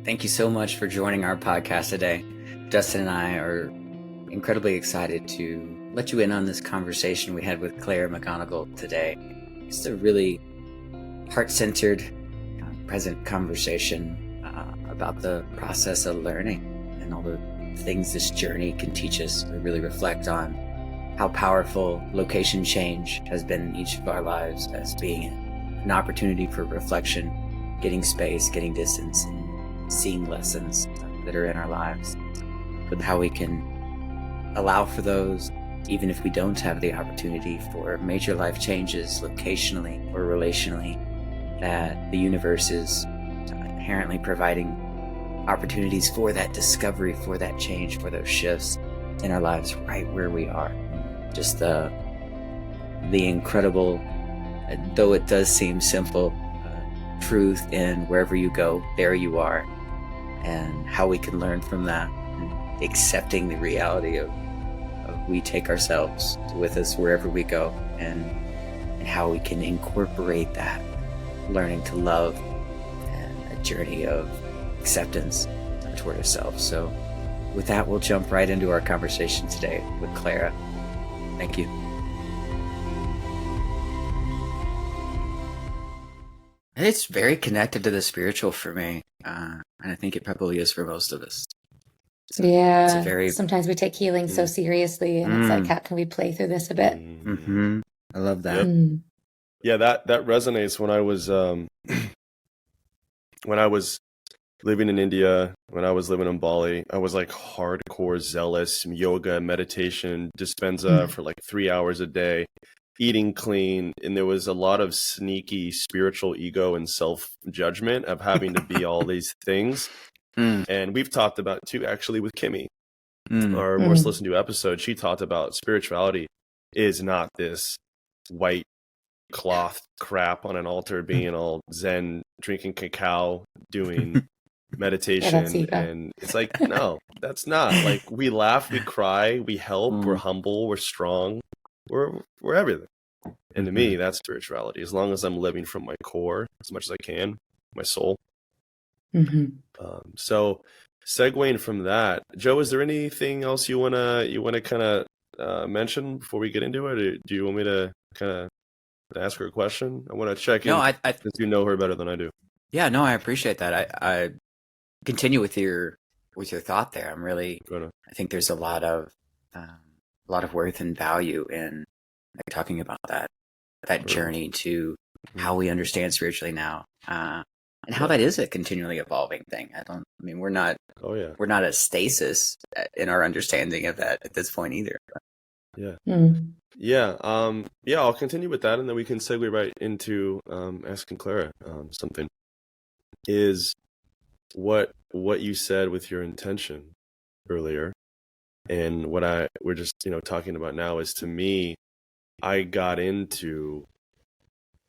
Thank you so much for joining our podcast today. Dustin and I are incredibly excited to let you in on this conversation we had with Clara McGonigle today. It's a really heart-centered, present conversation about the process of learning and all the things this journey can teach us. We really reflect on how powerful location change has been in each of our lives as being an opportunity for reflection, getting space, getting distance, and seeing lessons that are in our lives, but how we can allow for those even if we don't have the opportunity for major life changes locationally or relationally, that the universe is inherently providing opportunities for that discovery, for that change, for those shifts in our lives right where we are. Just the incredible, though it does seem simple, truth in wherever you go, there you are, and how we can learn from that, and accepting the reality of we take ourselves with us wherever we go, and how we can incorporate that learning to love and a journey of acceptance toward ourselves. So with that, we'll jump right into our conversation today with Clara. Thank you. It's very connected to the spiritual for me, and I think it probably is for most of us. It's sometimes we take healing so seriously, and it's like, how can we play through this a bit? Mm-hmm. I love that. Yep. Yeah, that resonates. When I was living in India, when I was living in Bali, I was like hardcore zealous yoga, meditation, Dispenza for like 3 hours a day, eating clean, and there was a lot of sneaky spiritual ego and self-judgment of having to be all these things. And we've talked about too, actually, with Kimmy, our most listened to episode. She talked about spirituality is not this white cloth crap on an altar, being all zen, drinking cacao, doing meditation. And it's like, no, that's not. Like, we laugh, we cry, we help, we're humble, we're strong, we're everything. And to me, that's spirituality. As long as I'm living from my core as much as I can, my soul. So segueing from that, Joe, is there anything else you wanna kind of mention before we get into it? Or do you want me to kind of ask her a question? I want to check in. I since you know her better than I do. Yeah, no, I appreciate that. I continue with your thought there. I think there's a lot of worth and value in talking about that journey to how we understand spiritually now, and how that is a continually evolving thing. We're not a stasis in our understanding of that at this point either. I'll continue with that, and then we can segue right into asking Clara something. Is what you said with your intention earlier, and what we're just talking about now, is, to me, I got into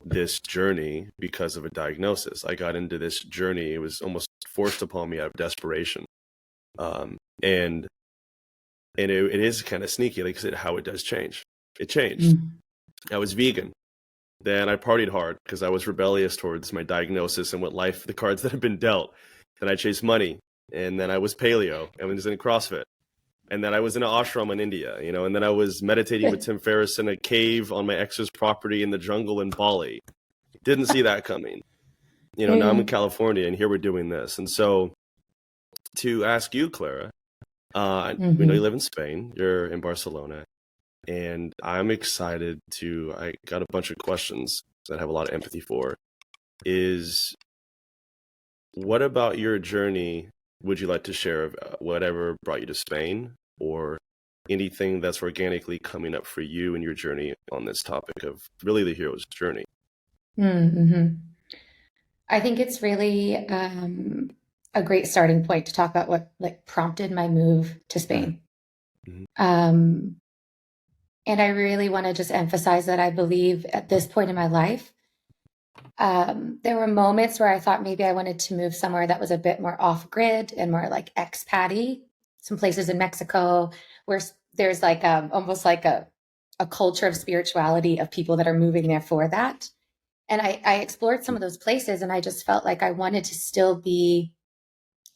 this journey because of a diagnosis. I got into this journey. It was almost forced upon me out of desperation. And it is kind of sneaky, like I said, how it does change. It changed. I was vegan. Then I partied hard because I was rebellious towards my diagnosis and the cards that had been dealt. Then I chased money. And then I was paleo. I was in CrossFit. And then I was in an ashram in India, and then I was meditating with Tim Ferriss in a cave on my ex's property in the jungle in Bali. Didn't see that coming. Now I'm in California, and here we're doing this. And so, to ask you, Clara, we know you live in Spain, you're in Barcelona, and I'm excited I got a bunch of questions that I have a lot of empathy for. Is, what about your journey would you like to share of whatever brought you to Spain, or anything that's organically coming up for you in your journey on this topic of really the hero's journey? I think it's really a great starting point to talk about what prompted my move to Spain. And I really want to just emphasize that I believe at this point in my life, there were moments where I thought maybe I wanted to move somewhere that was a bit more off grid and more like expat-y. Some places in Mexico where there's like almost like a culture of spirituality of people that are moving there for that. And I explored some of those places, and I just felt like I wanted to still be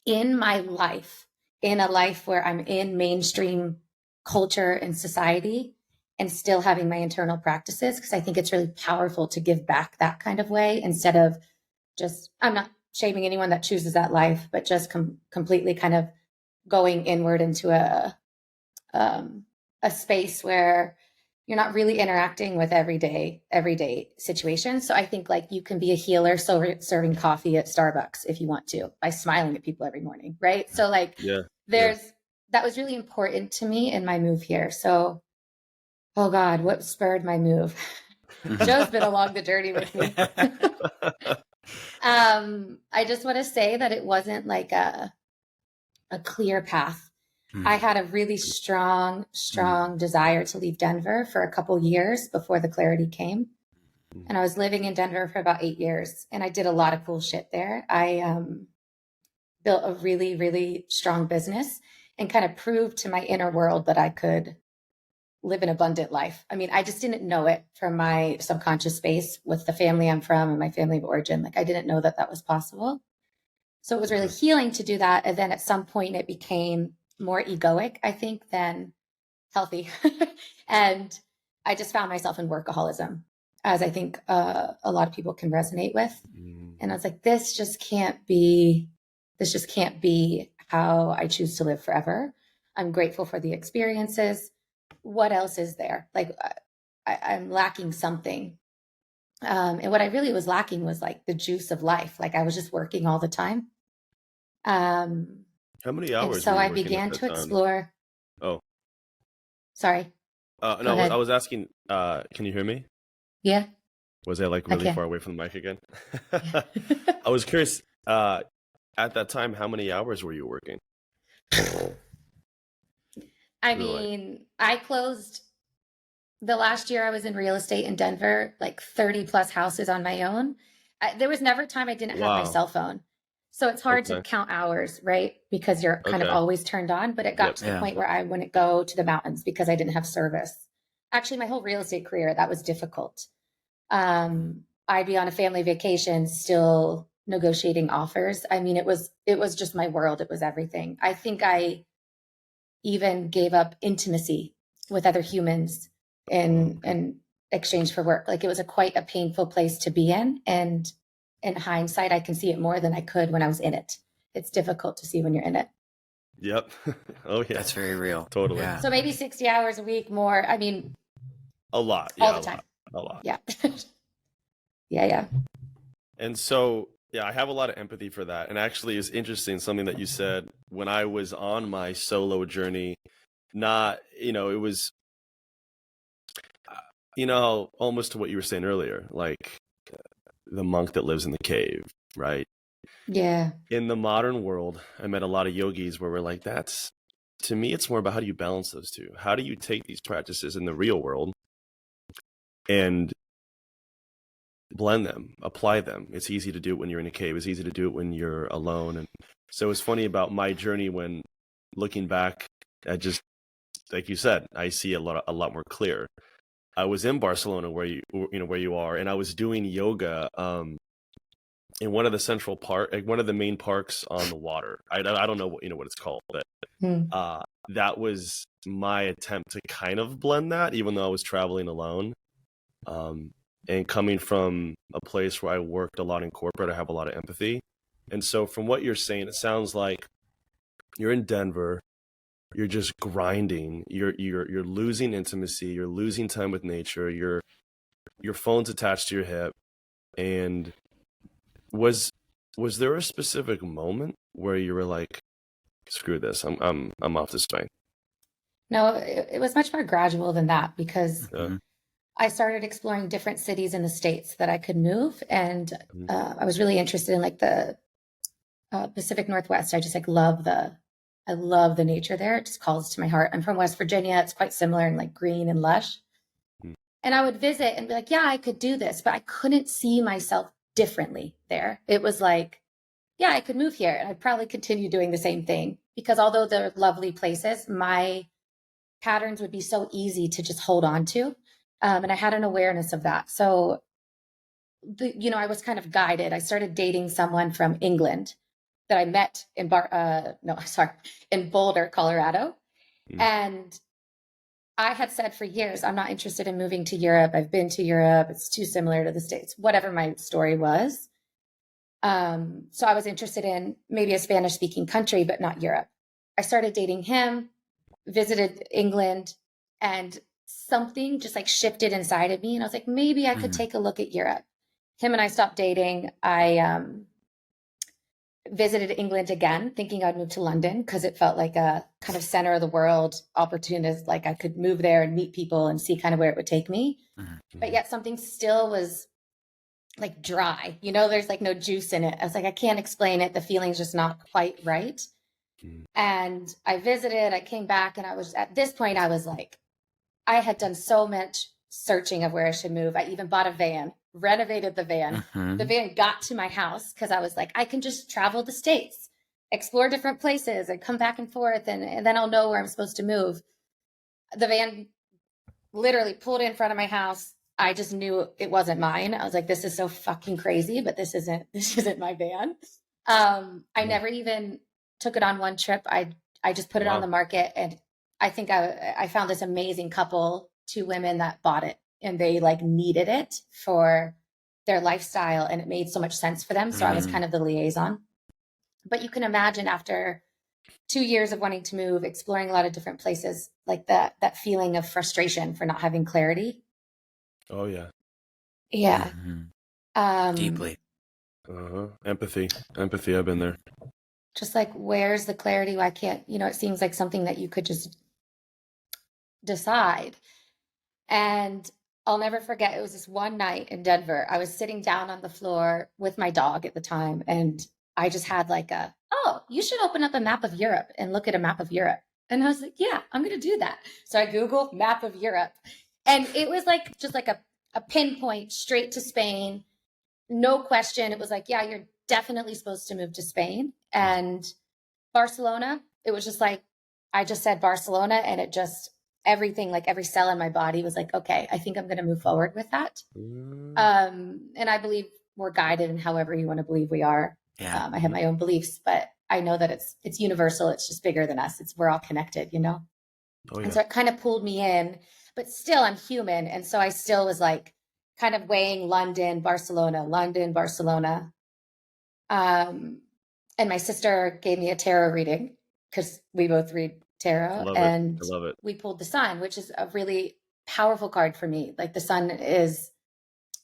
in my life, in a life where I'm in mainstream culture and society and still having my internal practices, because I think it's really powerful to give back that kind of way instead of just, I'm not shaming anyone that chooses that life, but just completely kind of going inward into a space where you're not really interacting with everyday situations. So I think like you can be a healer serving coffee at Starbucks if you want to, by smiling at people every morning, right? So like that was really important to me in my move here. So, oh God, what spurred my move? Joe's been along the journey with me. I just want to say that it wasn't like a clear path. I had a really strong desire to leave Denver for a couple years before the clarity came. And I was living in Denver for about 8 years, and I did a lot of cool shit there. I built a really, really strong business and kind of proved to my inner world that I could live an abundant life. I mean, I just didn't know it from my subconscious space with the family I'm from and my family of origin. Like I didn't know that that was possible. So it was really healing to do that. And then at some point it became more egoic, I think, than healthy. And I just found myself in workaholism, as I think a lot of people can resonate with. And I was like, this just can't be how I choose to live forever. I'm grateful for the experiences. What else is there? Like I'm lacking something. And what I really was lacking was like the juice of life. Like I was just working all the time. How many hours? And so I began to explore. Oh, sorry. No, I was asking, can you hear me? Yeah. Was I like really far away from the mic again? Yeah. I was curious, at that time, how many hours were you working? I mean, I closed the last year I was in real estate in Denver, like 30 plus houses on my own. There was never a time I didn't have my cell phone. So it's hard to count hours, right? Because you're kind of always turned on, but it got to the point where I wouldn't go to the mountains because I didn't have service. Actually, my whole real estate career, that was difficult. I'd be on a family vacation still negotiating offers. I mean, it was just my world. It was everything. I think I even gave up intimacy with other humans in exchange for work. Like it was quite a painful place to be in. And in hindsight, I can see it more than I could when I was in it. It's difficult to see when you're in it. Yep. Oh yeah. That's very real. Totally. Yeah. So maybe 60 hours a week more. I mean, a lot. All the time. A lot. Yeah. Yeah. And so, yeah, I have a lot of empathy for that. And actually it's interesting, something that you said when I was on my solo journey, it was, almost to what you were saying earlier, like the monk that lives in the cave, right? Yeah. In the modern world, I met a lot of yogis where we're like, to me, it's more about how do you balance those two? How do you take these practices in the real world and blend them, apply them? It's easy to do it when you're in a cave. It's easy to do it when you're alone. And so it's funny about my journey when looking back, I just, like you said, I see a lot more clear. I was in Barcelona where you are, and I was doing yoga in one of the one of the main parks on the water. I don't know what it's called, but that was my attempt to kind of blend that, even though I was traveling alone. And coming from a place where I worked a lot in corporate, I have a lot of empathy. And so from what you're saying, it sounds like you're in Denver, you're just grinding, you're losing intimacy, you're losing time with nature, your phone's attached to your hip. And was there a specific moment where you were like, screw this, I'm off this train? No, it was much more gradual than that, because I started exploring different cities in the States that I could move. And I was really interested in like the Pacific Northwest. I just like I love the nature there. It just calls to my heart. I'm from West Virginia. It's quite similar and like green and lush. And I would visit and be like, yeah, I could do this, but I couldn't see myself differently there. It was like, yeah, I could move here and I'd probably continue doing the same thing, because although they're lovely places, my patterns would be so easy to just hold on to. And I had an awareness of that. So, I was kind of guided. I started dating someone from England, that I met in in Boulder, Colorado. And I had said for years, I'm not interested in moving to Europe. I've been to Europe. It's too similar to the States, whatever my story was. So I was interested in maybe a Spanish speaking country, but not Europe. I started dating him, visited England, and something just like shifted inside of me. And I was like, maybe I could take a look at Europe. Him and I stopped dating. I visited England again, thinking I'd move to London because it felt like a kind of center of the world opportunist. Like I could move there and meet people and see kind of where it would take me. But yet something still was like dry, there's like no juice in it. I was like, I can't explain it. The feeling's just not quite right. And I visited, I came back, and at this point, I was like, I had done so much searching of where I should move. I even bought a van, renovated the van. The van got to my house because I was like, I can just travel the States, explore different places and come back and forth. And then I'll know where I'm supposed to move. The van literally pulled in front of my house. I just knew it wasn't mine. I was like, this is so fucking crazy, but this isn't my van. I never even took it on one trip. I just put it on the market, and I think I found this amazing couple, 2 women that bought it, and they like needed it for their lifestyle, and it made so much sense for them. So I was kind of the liaison. But you can imagine after 2 years of wanting to move, exploring a lot of different places, like that feeling of frustration for not having clarity. Oh yeah. Yeah. Deeply. Empathy. I've been there. Just like, where's the clarity? Why can't, it seems like something that you could just decide. And I'll never forget, it was this one night in Denver. I was sitting down on the floor with my dog at the time, and I just had like you should open up a map of Europe and look at a map of Europe. And I was like, yeah, I'm going to do that. So I Googled map of Europe, and it was like, just like a pinpoint straight to Spain. No question. It was like, yeah, you're definitely supposed to move to Spain. And Barcelona, it was just like, I just said Barcelona, and it just, everything, like every cell in my body was like, okay, I think I'm going to move forward with that. And I believe we're guided in however you want to believe we are. Yeah. I have my own beliefs, but I know that it's universal. It's just bigger than us. We're all connected, Oh, yeah. And so it kind of pulled me in, but still I'm human. And so I still was like kind of weighing London, Barcelona. And my sister gave me a tarot reading because we both read tarot. I love it. We pulled the sun, which is a really powerful card for me. Like the sun is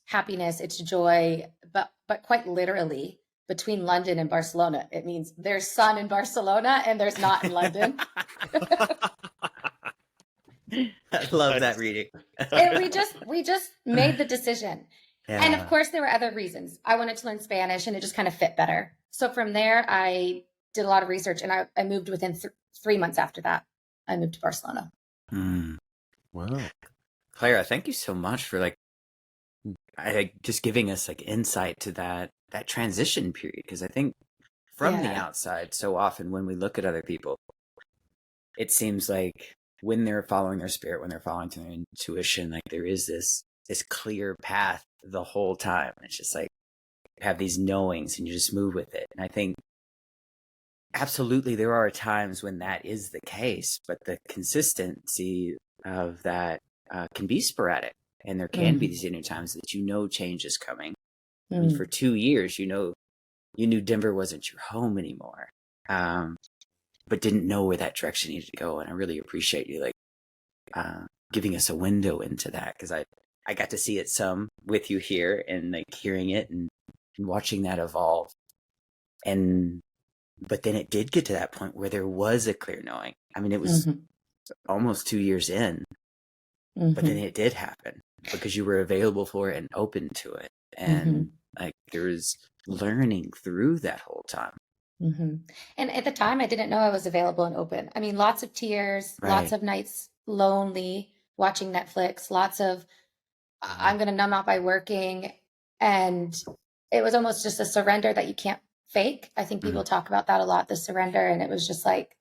happiness, it's joy, but quite literally between London and Barcelona, it means there's sun in Barcelona and there's not in London. I love that reading. And we just made the decision. Yeah. And of course, there were other reasons. I wanted to learn Spanish, and it just kind of fit better. So from there, I did a lot of research, and I moved within 3 months after that. I moved to Barcelona. Wow. Clara, thank you so much for just giving us like insight to that transition period. Because I think from the outside, so often when we look at other people, it seems like when they're following their spirit, when they're following their intuition, like there is this clear path the whole time. It's just like you have these knowings and you just move with it. And I think absolutely there are times when that is the case, but the consistency of that can be sporadic. And there can be these inner times that change is coming. I mean, for 2 years, you knew Denver wasn't your home anymore, but didn't know where that direction needed to go. And I really appreciate you giving us a window into that, because I got to see it some with you here, and like hearing it and watching that evolve. But then it did get to that point where there was a clear knowing. I mean, it was almost 2 years in, but then it did happen because you were available for it and open to it. And like there was learning through that whole time. And at the time, I didn't know I was available and open. I mean, lots of tears, lots of nights lonely, watching Netflix, lots of, I'm going to numb out by working. And it was almost just a surrender that you can't fake. I think people talk about that a lot, the surrender. And it was just like,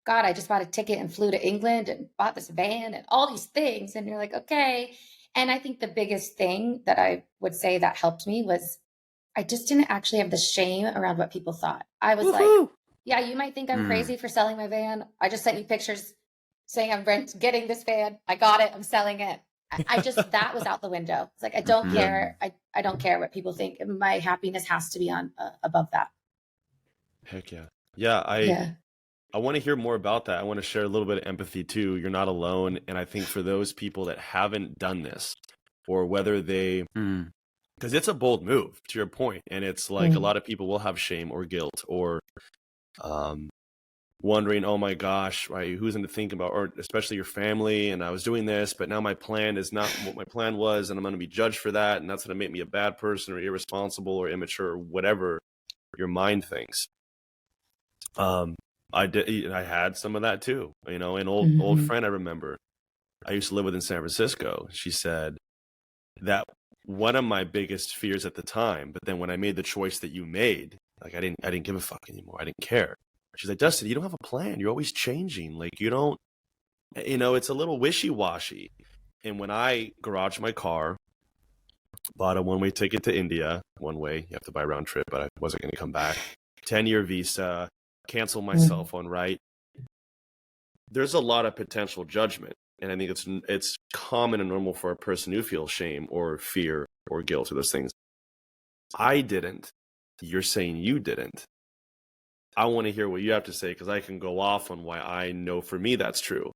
God, I just bought a ticket and flew to England and bought this van and all these things. And you're like, okay. And I think the biggest thing that I would say that helped me was I just didn't actually have the shame around what people thought. I was Woohoo! like, yeah, you might think I'm crazy for selling my van. I just sent you pictures saying I'm getting this van. I got it. I'm selling it. I just, that was out the window. It's like, I don't care. I don't care what people think. My happiness has to be on above that. Heck yeah. Yeah. I want to hear more about that. I want to share a little bit of empathy too. You're not alone. And I think for those people that haven't done this, or whether they, because it's a bold move to your point. And it's like a lot of people will have shame or guilt or wondering, oh my gosh, right, who's going to think about, or especially your family. And I was doing this, but now my plan is not what my plan was. And I'm going to be judged for that. And that's going to make me a bad person or irresponsible or immature or whatever your mind thinks. I had some of that too. You know, an old friend I remember I used to live with in San Francisco. She said that one of my biggest fears at the time, but then when I made the choice that you made, like I didn't give a fuck anymore. I didn't care. She's like, Dustin, you don't have a plan. You're always changing. Like you don't, you know, it's a little wishy-washy. And when I garaged my car, bought a one-way ticket to India, one way, you have to buy a round trip, but I wasn't going to come back. 10-year visa, cancel my cell phone, right? There's a lot of potential judgment. And I think it's common and normal for a person who feels shame or fear or guilt or those things. I didn't. You're saying you didn't. I want to hear what you have to say because I can go off on why I know for me that's true.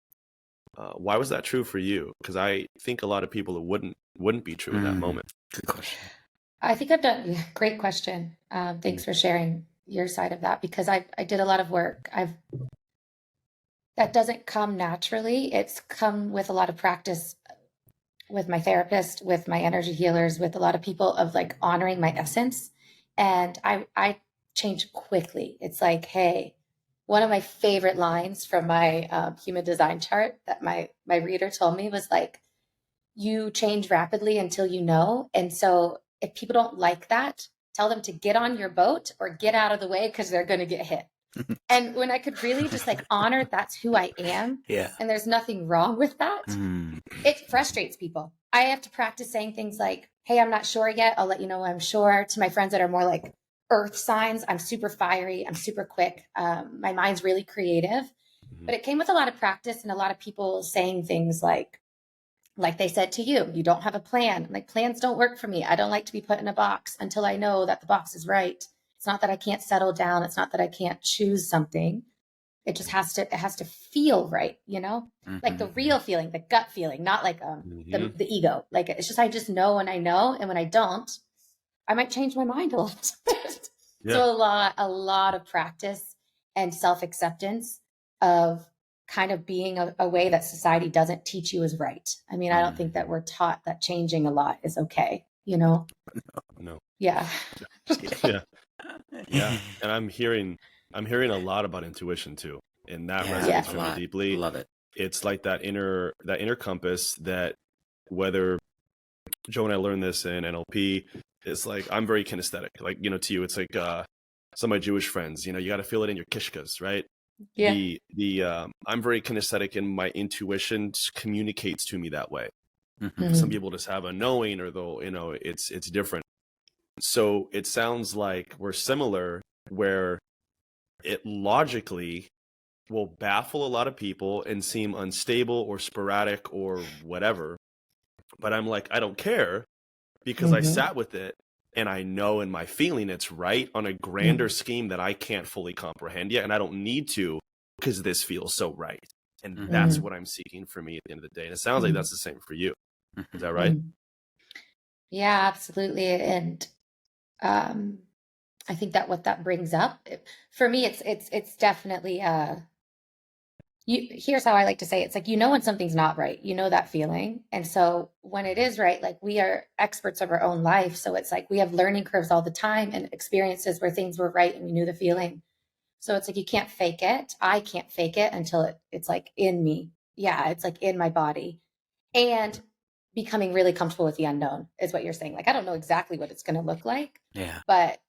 Why was that true for you? Because I think a lot of people it wouldn't be true in that moment. Good question. I think I've done, great question. Thanks for sharing your side of that because I did a lot of work. That doesn't come naturally. It's come with a lot of practice with my therapist, with my energy healers, with a lot of people of like honoring my essence. And I changed quickly. It's like, hey, one of my favorite lines from my human design chart that my reader told me was like, you change rapidly until you know. And so if people don't like that, tell them to get on your boat or get out of the way because they're going to get hit. And when I could really just like honor that's who I am, and there's nothing wrong with that, it frustrates people. I have to practice saying things like, hey, I'm not sure yet. I'll let you know when I'm sure. To my friends that are more like earth signs, I'm super fiery. I'm super quick. My mind's really creative. But it came with a lot of practice and a lot of people saying things like they said to you, you don't have a plan. Like plans don't work for me. I don't like to be put in a box until I know that the box is right. It's not that I can't settle down. It's not that I can't choose something. It just has to feel right, you know, like the real feeling, the gut feeling, not like the ego. Like it's just, I just know when I know. And when I don't, I might change my mind a lot. So a lot of practice and self-acceptance of kind of being a way that society doesn't teach you is right. I mean, I don't think that we're taught that changing a lot is okay, you know? No. Yeah. Yeah. And I'm hearing a lot about intuition too. And that resonates for me deeply. Love it. It's like that inner compass that whether Joe and I learned this in NLP, it's like, I'm very kinesthetic. Like, you know, to you, it's like some of my Jewish friends, you know, you got to feel it in your kishkas, right? Yeah. I'm very kinesthetic and my intuition communicates to me that way. Some people just have a knowing or though, you know, it's different. So it sounds like we're similar where it logically will baffle a lot of people and seem unstable or sporadic or whatever. But I'm like, I don't care because I sat with it and I know in my feeling it's right on a grander scheme that I can't fully comprehend yet. And I don't need to because this feels so right. And that's what I'm seeking for me at the end of the day. And it sounds like that's the same for you. Is that right? Yeah, absolutely. And I think that what that brings up for me, it's definitely here's how I like to say it. It's like, you know, when something's not right, you know that feeling. And so when it is right, like we are experts of our own life. So it's like we have learning curves all the time and experiences where things were right and we knew the feeling. So it's like you can't fake it. I can't fake it until it's like in me. Yeah, it's like in my body. And becoming really comfortable with the unknown is what you're saying. Like, I don't know exactly what it's going to look like. Yeah. But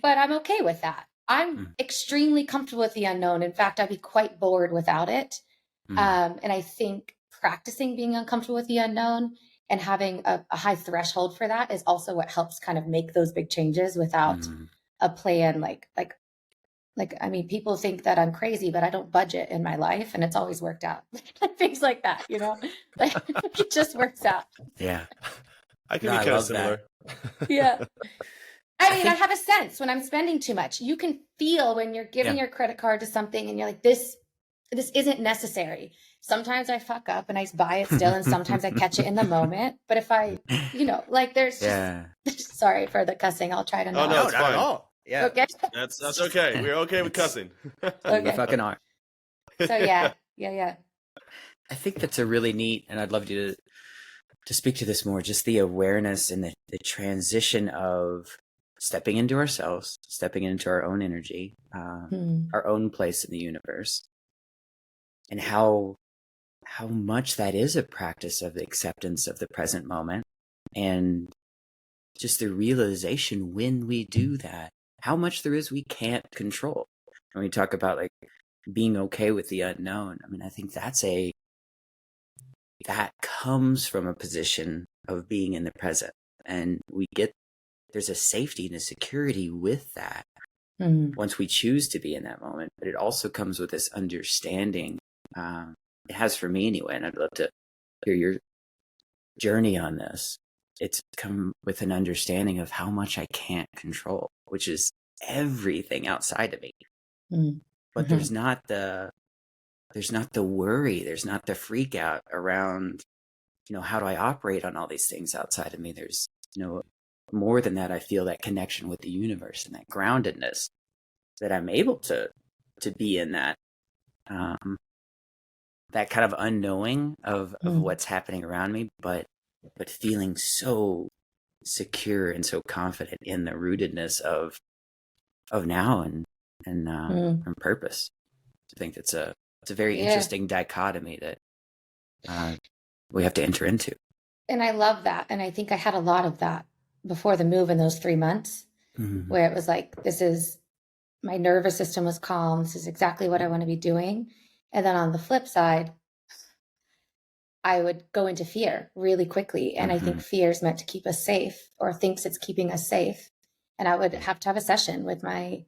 I'm okay with that. I'm extremely comfortable with the unknown. In fact, I'd be quite bored without it. And I think practicing being uncomfortable with the unknown And having a high threshold for that is also what helps kind of make those big changes without a plan. I mean, people think that I'm crazy, but I don't budget in my life, and it's always worked out. Things like that, like it just works out. Yeah. I can be kind of similar. Yeah. I mean, I have a sense when I'm spending too much. You can feel when you're giving your credit card to something and you're like, this isn't necessary. Sometimes I fuck up and I buy it still, and sometimes I catch it in the moment. But if I, like there's just, sorry for the cussing. I'll try to not. Oh, no, it's not fine. at all. Yeah. Okay. That's okay. We're okay with cussing. Okay. We fucking are. So yeah. I think that's a really neat, and I'd love you to speak to this more, just the awareness and the transition of stepping into ourselves, stepping into our own energy, our own place in the universe, and how much that is a practice of the acceptance of the present moment, and just the realization when we do that, how much there is we can't control. When we talk about like being okay with the unknown, I mean, I think that comes from a position of being in the present, and there's a safety and a security with that once we choose to be in that moment. But it also comes with this understanding, it has for me anyway, and I'd love to hear your journey on this. It's come with an understanding of how much I can't control, which is everything outside of me. But there's not the worry, there's not the freak out around, how do I operate on all these things outside of me? There's, more than that, I feel that connection with the universe and that groundedness, that I'm able to be in that, that kind of unknowing of what's happening around me, but feeling so secure and so confident in the rootedness of now and purpose. I think it's a very interesting dichotomy that we have to enter into. And I love that. And I think I had a lot of that before the move in those 3 months, where it was like, my nervous system was calm. This is exactly what I want to be doing. And then on the flip side, I would go into fear really quickly. And I think fear is meant to keep us safe, or thinks it's keeping us safe. And I would have to have a session with my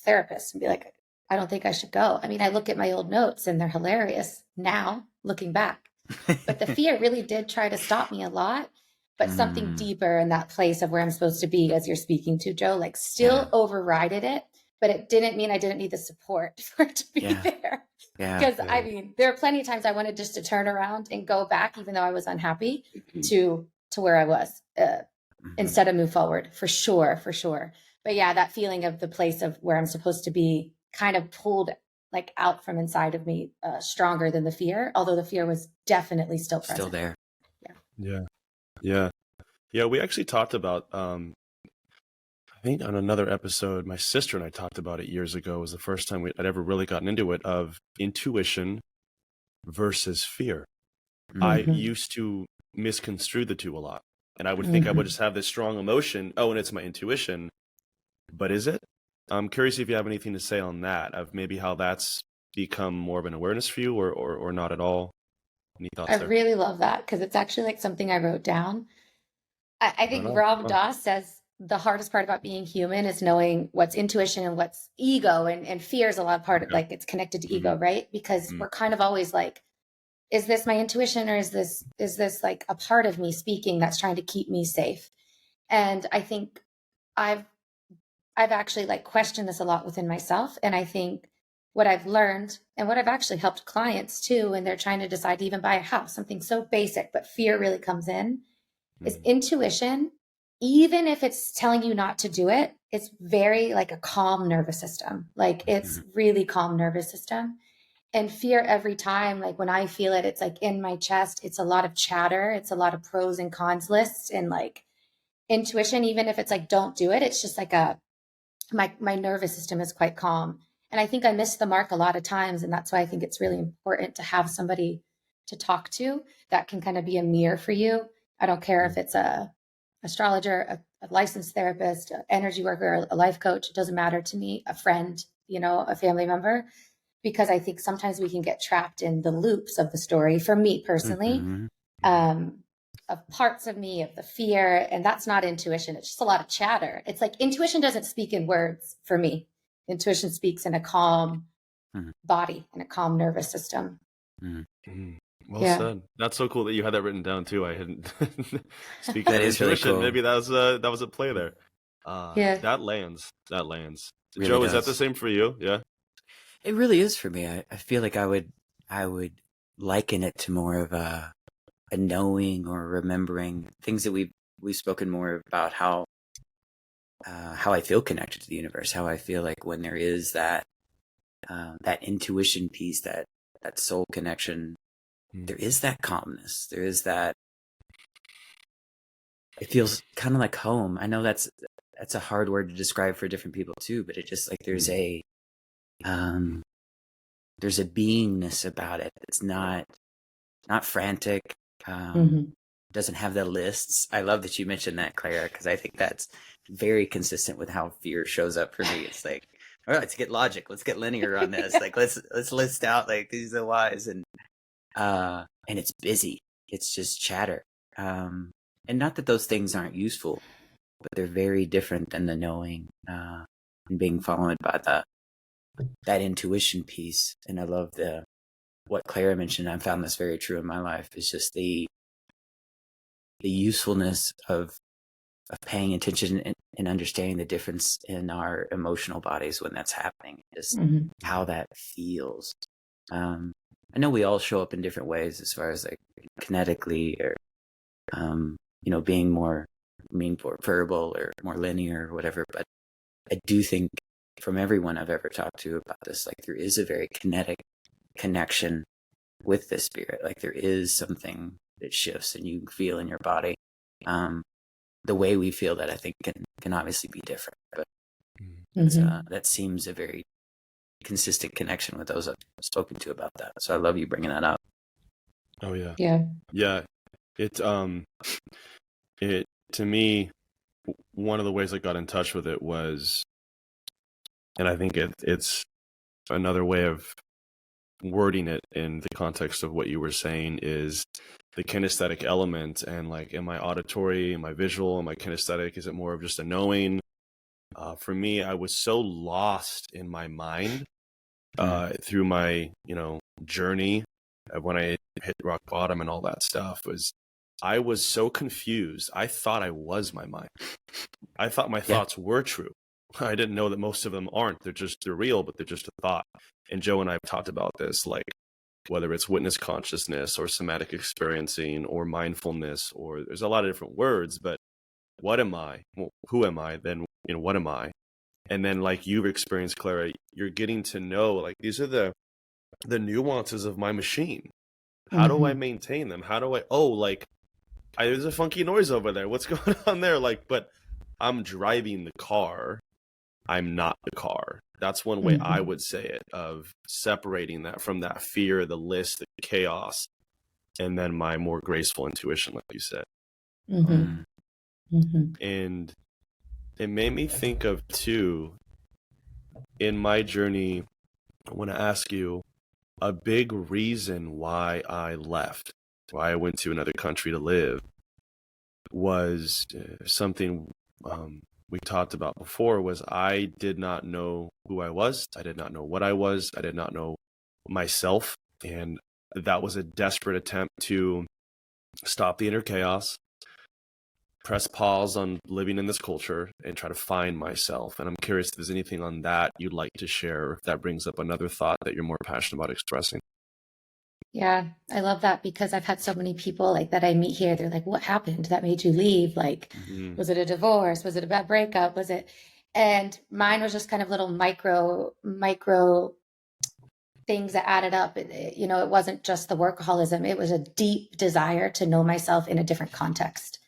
therapist and be like, I don't think I should go. I mean, I look at my old notes and they're hilarious now looking back, but the fear really did try to stop me a lot. But something deeper in that place of where I'm supposed to be, as you're speaking to, Joe, like still overrided it, but it didn't mean I didn't need the support for it to be there. Because I mean, there are plenty of times I wanted just to turn around and go back, even though I was unhappy, to where I was, instead of move forward, for sure. But yeah, that feeling of the place of where I'm supposed to be kind of pulled like out from inside of me, stronger than the fear, although the fear was definitely still present. Still there. Yeah. We actually talked about, I think on another episode, my sister and I talked about it years ago. It was the first time I'd ever really gotten into it, of intuition versus fear. I used to misconstrue the two a lot. And I would think I would just have this strong emotion. Oh, and it's my intuition. But is it? I'm curious if you have anything to say on that, of maybe how that's become more of an awareness for you, or not at all. Any thoughts there? I really love that, because it's actually like something I wrote down. I think Rob Doss says the hardest part about being human is knowing what's intuition and what's ego, and fear is a lot of part of, like, it's connected to ego, right? Because we're kind of always like, is this my intuition, or is this like a part of me speaking that's trying to keep me safe? And I think I've actually like questioned this a lot within myself. And I think what I've learned, and what I've actually helped clients too, when they're trying to decide to even buy a house, something so basic, but fear really comes in, is intuition. Even if it's telling you not to do it, it's very like a calm nervous system. Like it's really calm nervous system. And fear, every time, like when I feel it, it's like in my chest, it's a lot of chatter. It's a lot of pros and cons lists. And like intuition, even if it's like, don't do it, it's just like my nervous system is quite calm. And I think I missed the mark a lot of times. And that's why I think it's really important to have somebody to talk to that can kind of be a mirror for you. I don't care if it's a astrologer, a licensed therapist, an energy worker, a life coach. It doesn't matter to me, a friend, a family member, because I think sometimes we can get trapped in the loops of the story. For me personally, of parts of me, of the fear. And that's not intuition. It's just a lot of chatter. It's like intuition doesn't speak in words for me. Intuition speaks in a calm body and a calm nervous system. Well said. That's so cool that you had that written down too. I hadn't speaking That of is really intuition. cool. Maybe that was a play there. That lands. Really Joe, does. is that the same for you? Yeah. It really is for me. I feel like I would liken it to more of a knowing or remembering things that we've spoken more about how I feel connected to the universe, how I feel like when there is that intuition piece, that soul connection, there is that calmness. There is that. It feels kind of like home. I know that's a hard word to describe for different people too, but it just like there's a beingness about it. It's not frantic. Doesn't have the lists. I love that you mentioned that, Clara, because I think that's very consistent with how fear shows up for me. It's like, all right, let's get logic. Let's get linear on this. Like, let's list out like these are the whys, and it's busy. It's just chatter. And not that those things aren't useful, but they're very different than the knowing and being followed by that intuition piece. And I love what Clara mentioned. I found this very true in my life. Is just the usefulness of paying attention and understanding the difference in our emotional bodies when that's happening, just how that feels. I know we all show up in different ways as far as like kinetically or, being more verbal or more linear or whatever. But I do think from everyone I've ever talked to about this, like there is a very kinetic connection with the spirit. Like there is something that shifts and you feel in your body. The way we feel that I think can obviously be different, but that seems a very consistent connection with those I've spoken to about that. So I love you bringing that up. Oh yeah. Yeah. It to me, one of the ways I got in touch with it was, and I think it's another way of wording it in the context of what you were saying, is the kinesthetic element. And like, am I auditory? Am I visual? Am I kinesthetic? Is it more of just a knowing? For me, I was so lost in my mind through my journey when I hit rock bottom and all that stuff. I was so confused. I thought I was my mind. I thought my thoughts were true. I didn't know that most of them aren't. They're real, but they're just a thought. And Joe and I have talked about this, like whether it's witness consciousness or somatic experiencing or mindfulness, or there's a lot of different words, but what am I? Well, who am I? Then, what am I? And then like you've experienced, Clara, you're getting to know, like, these are the nuances of my machine. How do I maintain them? How do there's a funky noise over there. What's going on there? Like, but I'm driving the car. I'm not the car. That's one way I would say it, of separating that from that fear, the list, the chaos, and then my more graceful intuition, like you said. And it made me think of, too, in my journey, I want to ask you, a big reason why I left, why I went to another country to live, was something we talked about before, was I did not know who I was. I did not know what I was. I did not know myself. And that was a desperate attempt to stop the inner chaos, press pause on living in this culture, and try to find myself. And I'm curious if there's anything on that you'd like to share, or if that brings up another thought that you're more passionate about expressing. Yeah, I love that, because I've had so many people like that I meet here. They're like, what happened that made you leave? Like, was it a divorce? Was it a bad breakup? Was it? And mine was just kind of little micro things that added up. It wasn't just the workaholism. It was a deep desire to know myself in a different context.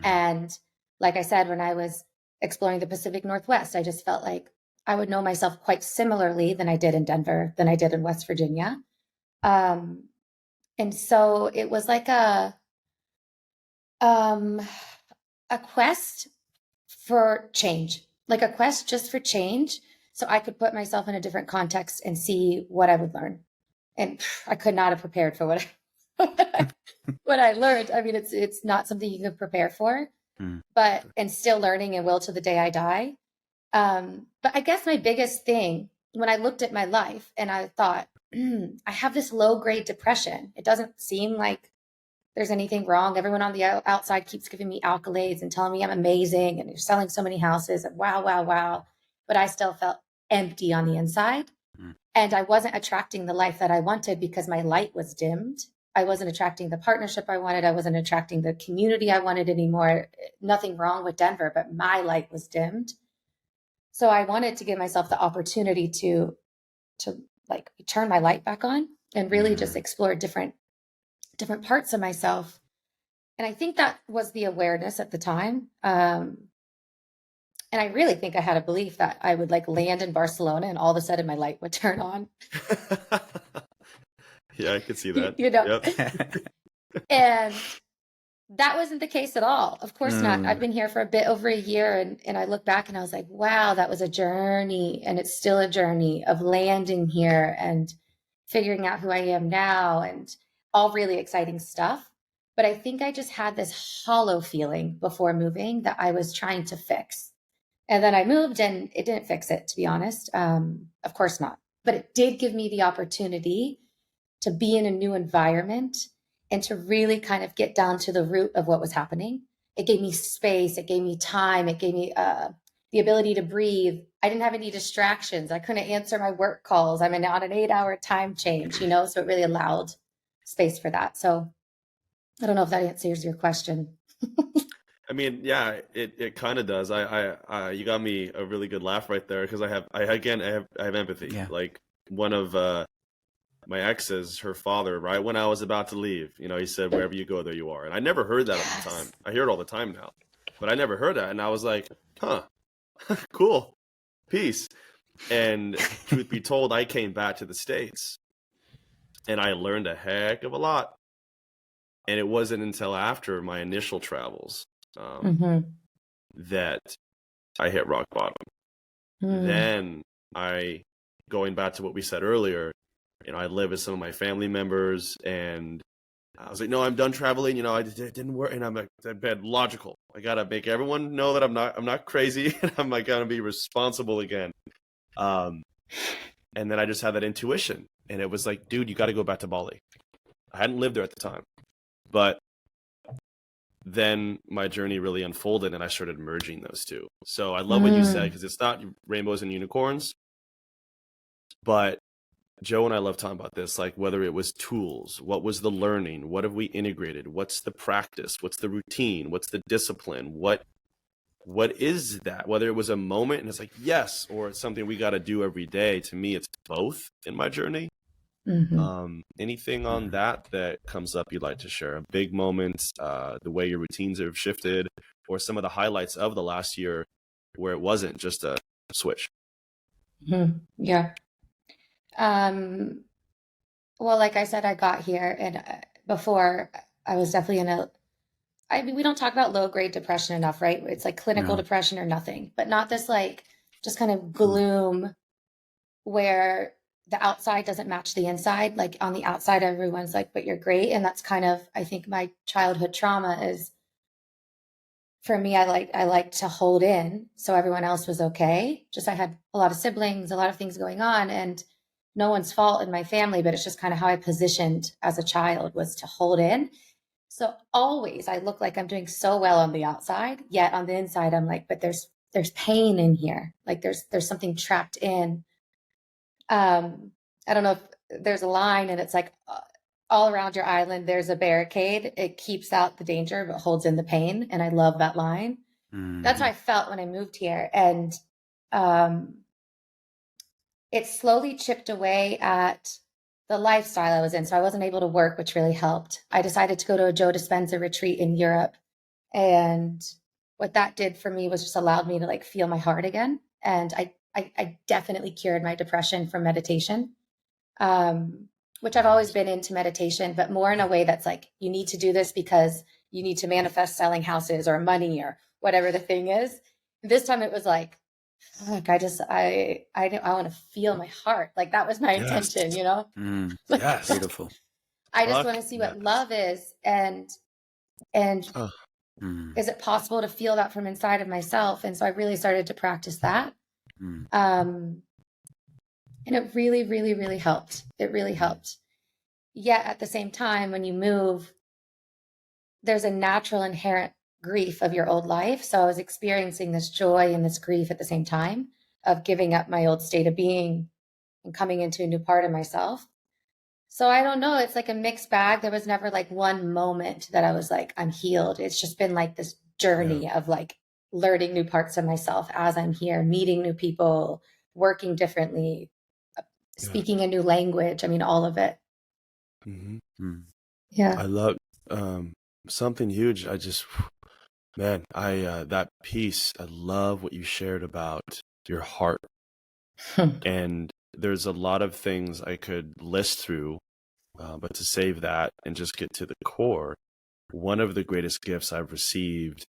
And like I said, when I was exploring the Pacific Northwest, I just felt like I would know myself quite similarly than I did in Denver, than I did in West Virginia. And so it was like a quest for change, like a quest just for change, so I could put myself in a different context and see what I would learn. And I could not have prepared for what what I learned, I mean, it's not something you can prepare for, but, and still learning and will to the day I die. But I guess my biggest thing when I looked at my life and I thought, I have this low grade depression. It doesn't seem like there's anything wrong. Everyone on the outside keeps giving me accolades and telling me I'm amazing and you're selling so many houses and wow, wow, wow. But I still felt empty on the inside. And I wasn't attracting the life that I wanted because my light was dimmed. I wasn't attracting the partnership I wanted. I wasn't attracting the community I wanted anymore. Nothing wrong with Denver, but my light was dimmed. So I wanted to give myself the opportunity to like turn my light back on and really just explore different parts of myself. And I think that was the awareness at the time. And I really think I had a belief that I would like land in Barcelona and all of a sudden my light would turn on. Yeah, I could see that. You know, Yep. and that wasn't the case at all. Of course not. I've been here for a bit over a year and I look back and I was like, wow, that was a journey. And it's still a journey of landing here and figuring out who I am now and all really exciting stuff. But I think I just had this hollow feeling before moving that I was trying to fix. And then I moved and it didn't fix it, to be honest. Of course not. But it did give me the opportunity to be in a new environment and to really kind of get down to the root of what was happening. It gave me space. It gave me time. It gave me the ability to breathe. I didn't have any distractions. I couldn't answer my work calls. I'm on an 8-hour time change, you know, so it really allowed space for that. So I don't know if that answers your question. I mean, yeah, it kind of does. I you got me a really good laugh right there because I have empathy. Yeah. Like one of my exes, her father, right when I was about to leave, you know, he said, "Wherever you go, there you are." And I never heard that at the time. I hear it all the time now, but I never heard that, and I was like, "Huh, cool, peace." And truth be told, I came back to the States, and I learned a heck of a lot. And it wasn't until after my initial travels that I hit rock bottom. Then going back to what we said earlier, you know, I live with some of my family members and I was like, no, I'm done traveling. You know, it didn't work. And I'm like, that's logical. I got to make everyone know that I'm not crazy and I'm like, going to be responsible again. And then I just had that intuition and it was like, dude, you got to go back to Bali. I hadn't lived there at the time, but then my journey really unfolded and I started merging those two. So I love what you said, because it's not rainbows and unicorns, but Joe and I love talking about this, like whether it was tools, what was the learning, what have we integrated, what's the practice, what's the routine, what's the discipline, what is that, whether it was a moment and it's like, yes, or it's something we got to do every day. To me, it's both in my journey. Anything on that comes up you'd like to share? Big moments, the way your routines have shifted, or some of the highlights of the last year where it wasn't just a switch? Yeah. Well, like I said, I got here and before I was definitely I mean, we don't talk about low grade depression enough, right? It's like clinical depression or nothing, but not this like just kind of gloom where the outside doesn't match the inside. Like on the outside, everyone's like, but you're great. And that's kind of, I think my childhood trauma is, for me, I like to hold in so everyone else was okay. Just I had a lot of siblings, a lot of things going on, and no one's fault in my family, but it's just kind of how I positioned as a child was to hold in. So always I look like I'm doing so well on the outside, yet on the inside, I'm like, but there's pain in here. Like there's something trapped in. I don't know if there's a line and it's like all around your island, there's a barricade. It keeps out the danger, but holds in the pain. And I love that line. That's how I felt when I moved here. And it slowly chipped away at the lifestyle I was in. So I wasn't able to work, which really helped. I decided to go to a Joe Dispenza retreat in Europe. And what that did for me was just allowed me to like feel my heart again. And I definitely cured my depression from meditation, which I've always been into meditation, but more in a way that's like, you need to do this because you need to manifest selling houses or money or whatever the thing is. This time it was like, fuck, I want to feel my heart. Like that was my intention, you know? Yes. Beautiful. I just want to see what love is, and is it possible to feel that from inside of myself? And so I really started to practice that. And it really, really, really helped. It really helped. Yet at the same time, when you move, there's a natural inherent grief of your old life. So I was experiencing this joy and this grief at the same time of giving up my old state of being and coming into a new part of myself. So I don't know. It's like a mixed bag. There was never like one moment that I was like, I'm healed. It's just been like this journey of like learning new parts of myself as I'm here, meeting new people, working differently, speaking a new language. I mean, all of it. Yeah. I love something huge. That piece, I love what you shared about your heart. And there's a lot of things I could list through, but to save that and just get to the core, one of the greatest gifts I've received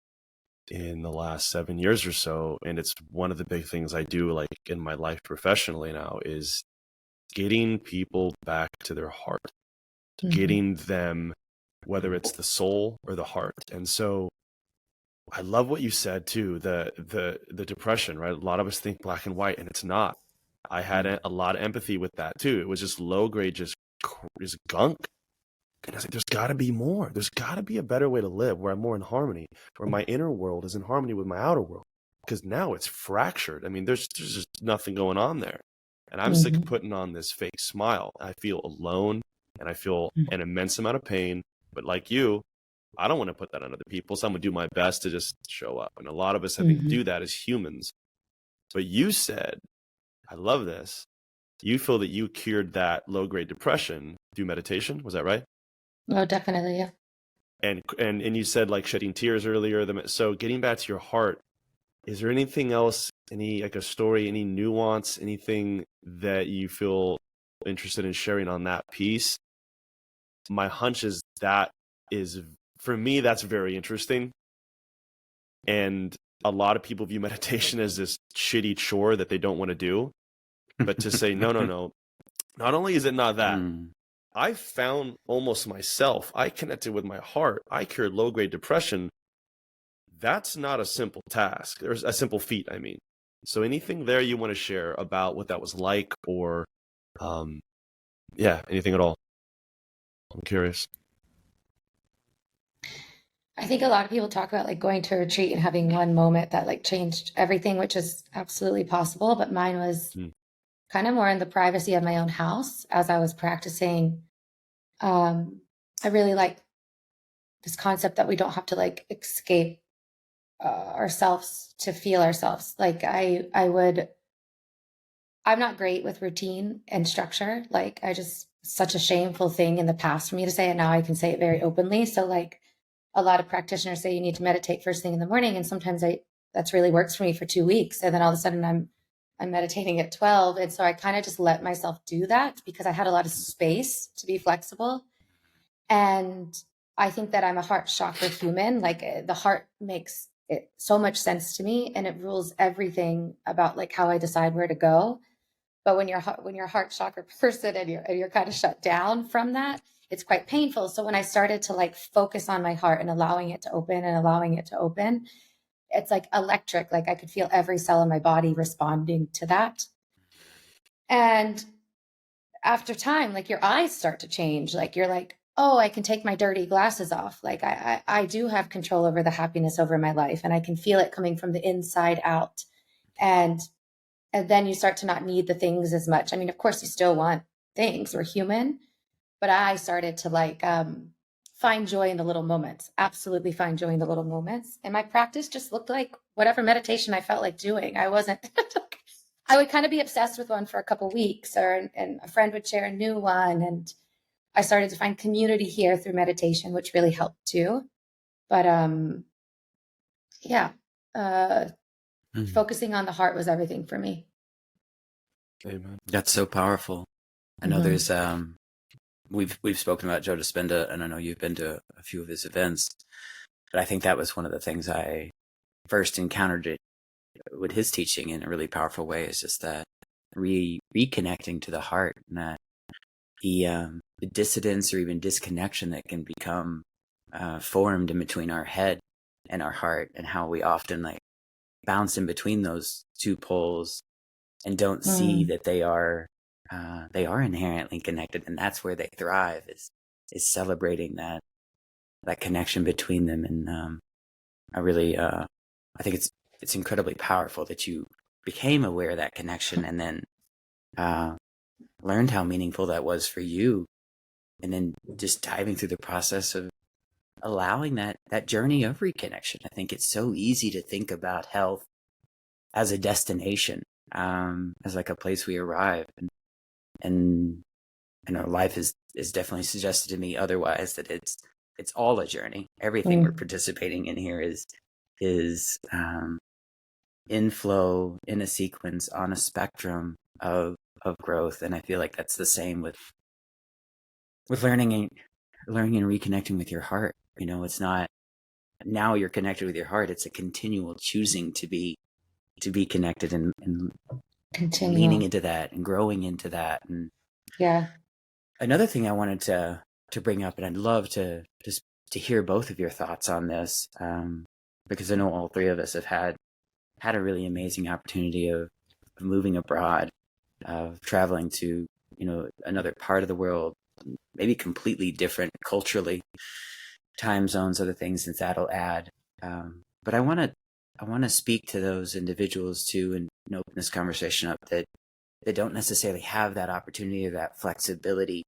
in the last 7 years or so, and it's one of the big things I do like in my life professionally now, is getting people back to their heart, getting them, whether it's the soul or the heart. And so I love what you said too, the depression, right? A lot of us think black and white, and it's not. I had a lot of empathy with that too. It was just low grade, just gunk. And I was like, there's got to be more. There's got to be a better way to live where I'm more in harmony, where my inner world is in harmony with my outer world. Because now it's fractured. I mean, there's just nothing going on there. And I'm sick of putting on this fake smile. I feel alone and I feel an immense amount of pain. But like you, I don't want to put that on other people. So I'm going to do my best to just show up. And a lot of us, I think, do that as humans. But you said, I love this. You feel that you cured that low-grade depression through meditation. Was that right? Oh, definitely. Yeah. And you said like shedding tears earlier. So getting back to your heart, is there anything else, any like a story, any nuance, anything that you feel interested in sharing on that piece? My hunch is for me, that's very interesting. And a lot of people view meditation as this shitty chore that they don't want to do. But to say, no. Not only is it not that, I found almost myself. I connected with my heart. I cured low-grade depression. That's not a simple task. There's a simple feat, I mean. So anything there you want to share about what that was like, or anything at all? I'm curious. I think a lot of people talk about like going to a retreat and having one moment that like changed everything, which is absolutely possible. But mine was kind of more in the privacy of my own house as I was practicing. I really like this concept that we don't have to like escape ourselves to feel ourselves. Like I'm not great with routine and structure. Like such a shameful thing in the past for me to say, and now I can say it very openly. So like a lot of practitioners say you need to meditate first thing in the morning. And sometimes that's really works for me for 2 weeks. And then all of a sudden I'm meditating at 12. And so I kind of just let myself do that because I had a lot of space to be flexible. And I think that I'm a heart chakra human. Like the heart makes it so much sense to me, and it rules everything about like how I decide where to go. But when you're heart chakra person and you're kind of shut down from that, it's quite painful. So when I started to like focus on my heart and allowing it to open, it's like electric. Like I could feel every cell in my body responding to that. And after time, like your eyes start to change. Like you're like, oh, I can take my dirty glasses off. Like I do have control over the happiness over my life, and I can feel it coming from the inside out. And then you start to not need the things as much. I mean, of course you still want things, we're human, but I started to like find joy in the little moments, absolutely find joy in the little moments. And my practice just looked like whatever meditation I felt like doing. I would kind of be obsessed with one for a couple of weeks, and a friend would share a new one. And I started to find community here through meditation, which really helped too. But focusing on the heart was everything for me. Amen. That's so powerful. I know there's we've spoken about Joe Dispenza, and I know you've been to a few of his events, but I think that was one of the things I first encountered it with his teaching in a really powerful way, is just that reconnecting to the heart, and that the dissidence or even disconnection that can become formed in between our head and our heart, and how we often like bounce in between those two poles and don't see that they are inherently connected, and that's where they thrive, is celebrating that connection between them. And I think it's incredibly powerful that you became aware of that connection, and then learned how meaningful that was for you, and then just diving through the process of allowing that journey of reconnection. I think it's so easy to think about health as a destination, as like a place we arrive, and our life is definitely suggested to me otherwise, that it's all a journey. Everything we're participating in here is in flow, in a sequence, on a spectrum of growth. And I feel like that's the same with learning and reconnecting with your heart. You know, it's not now you're connected with your heart, it's a continual choosing to be connected, and leaning into that and growing into that. And yeah, another thing I wanted to bring up, and I'd love to just to hear both of your thoughts on this, because I know all three of us have had a really amazing opportunity of moving abroad, of traveling to, you know, another part of the world, maybe completely different culturally, time zones, other things that that'll add. But I want to speak to those individuals too, and open this conversation up, that they don't necessarily have that opportunity or that flexibility,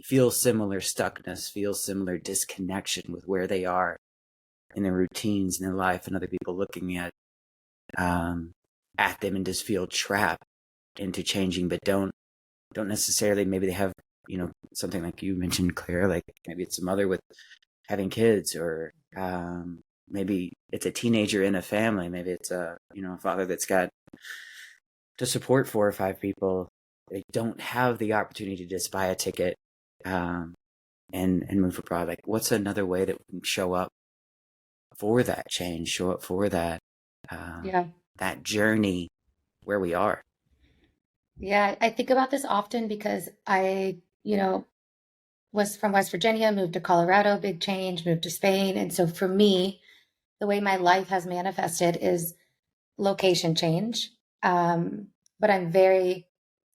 feel similar stuckness, feel similar disconnection with where they are in their routines in their life, and other people looking at them and just feel trapped into changing, but don't necessarily, maybe they have, you know, something like you mentioned, Clara, like maybe it's a mother with having kids, or maybe it's a teenager in a family, maybe it's a father that's got to support 4 or 5 people. They don't have the opportunity to just buy a ticket and move abroad. Like, what's another way that we can show up for that change, show up for that that journey where we are? Yeah, I think about this often because I, was from West Virginia, moved to Colorado, big change, moved to Spain. And so for me, the way my life has manifested is location change. But I'm very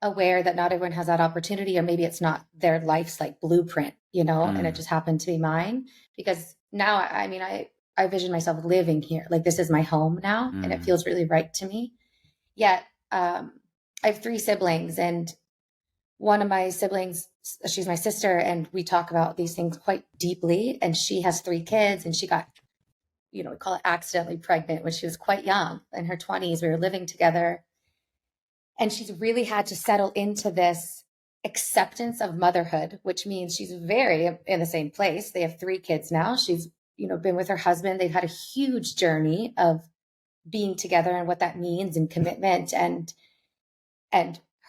aware that not everyone has that opportunity, or maybe it's not their life's like blueprint, and it just happened to be mine. Because now, I vision myself living here. Like, this is my home now, and it feels really right to me. Yet, I have 3 siblings, and one of my siblings, she's my sister, and we talk about these things quite deeply. And she has 3 kids, and she got, we call it accidentally pregnant when she was quite young, in her 20s. We were living together, and she's really had to settle into this acceptance of motherhood, which means she's very in the same place. They have 3 kids now. She's, been with her husband. They've had a huge journey of being together and what that means, and commitment, and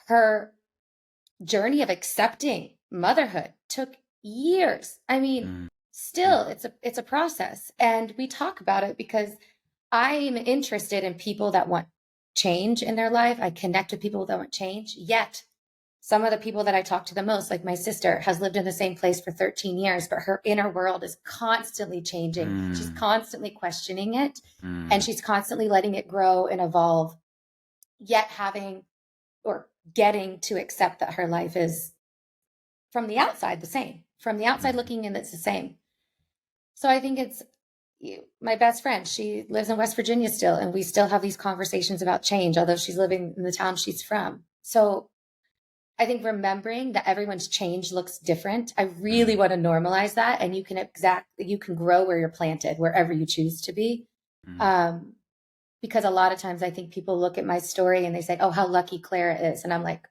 her journey of accepting motherhood took years. Still, it's a process. And we talk about it because I'm interested in people that want change in their life. I connect with people that want change. Yet some of the people that I talk to the most, like my sister, has lived in the same place for 13 years, but her inner world is constantly changing. She's constantly questioning it, and she's constantly letting it grow and evolve, yet having or getting to accept that her life is, from the outside, the same. From the outside looking in, it's the same. So I think it's my best friend. She lives in West Virginia still, and we still have these conversations about change, although she's living in the town she's from. So I think remembering that everyone's change looks different, I really want to normalize that. And you can grow where you're planted, wherever you choose to be. Because a lot of times I think people look at my story and they say, oh, how lucky Clara is. And I'm like,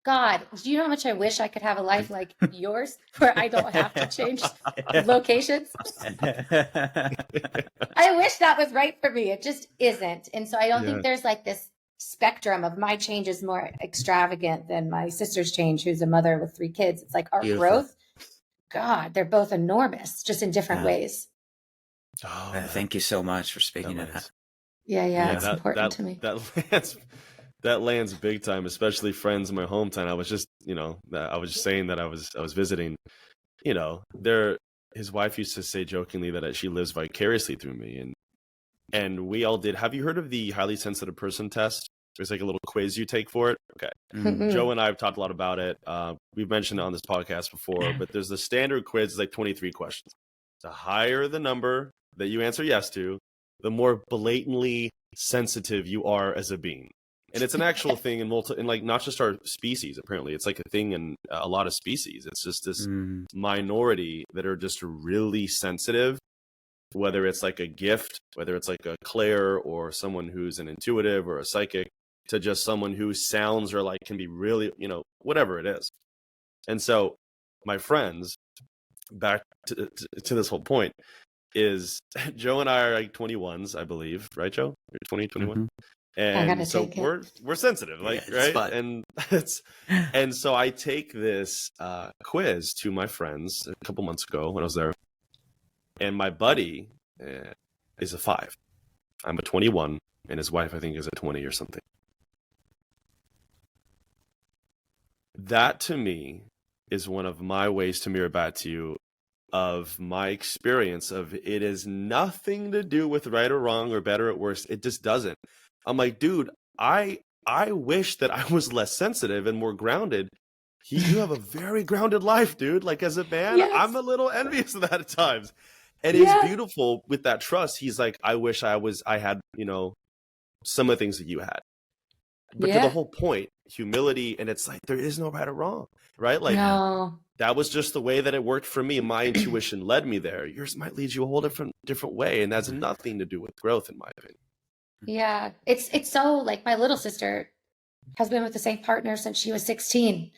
God, do you know how much I wish I could have a life like yours, where I don't have to change locations? I wish that was right for me. It just isn't. And so I don't think there's like this spectrum of my change is more extravagant than my sister's change, who's a mother with 3 kids. It's like our growth, God, they're both enormous, just in different ways. Thank you so much for speaking to that. Yeah, it's important to me. That that lands big time, especially friends in my hometown. I was just, saying that I was visiting, his wife used to say jokingly that she lives vicariously through me. And we all did. Have you heard of the highly sensitive person test? There's like a little quiz you take for it. Okay. Joe and I have talked a lot about it. We've mentioned it on this podcast before, but there's the standard quiz. It's like 23 questions. The higher the number that you answer yes to, the more blatantly sensitive you are as a being. And it's an actual thing in like not just our species, apparently. It's like a thing in a lot of species. It's just this minority that are just really sensitive, whether it's like a gift, whether it's like a Claire or someone who's an intuitive or a psychic, to just someone whose sounds are like can be really, whatever it is. And so my friends, back to this whole point, is Joe and I are like 21s, I believe, right, Joe? You're 20, 21? And so we're sensitive, like, right? Fun. And so I take this quiz to my friends a couple months ago when I was there, and my buddy is a 5. I'm a 21, and his wife I think is a 20 or something. That to me is one of my ways to mirror back to you of my experience of it is nothing to do with right or wrong or better or worse. It just doesn't. I'm like, dude, I wish that I was less sensitive and more grounded. You have a very grounded life, dude. Like as a man, yes. I'm a little envious of that at times. And it's beautiful with that trust. He's like, I wish I had, some of the things that you had. But to the whole point, humility, and it's like, there is no right or wrong, right? Like that was just the way that it worked for me. My intuition led me there. Yours might lead you a whole different way. And that's nothing to do with growth, in my opinion. Yeah. It's so like my little sister has been with the same partner since she was 16.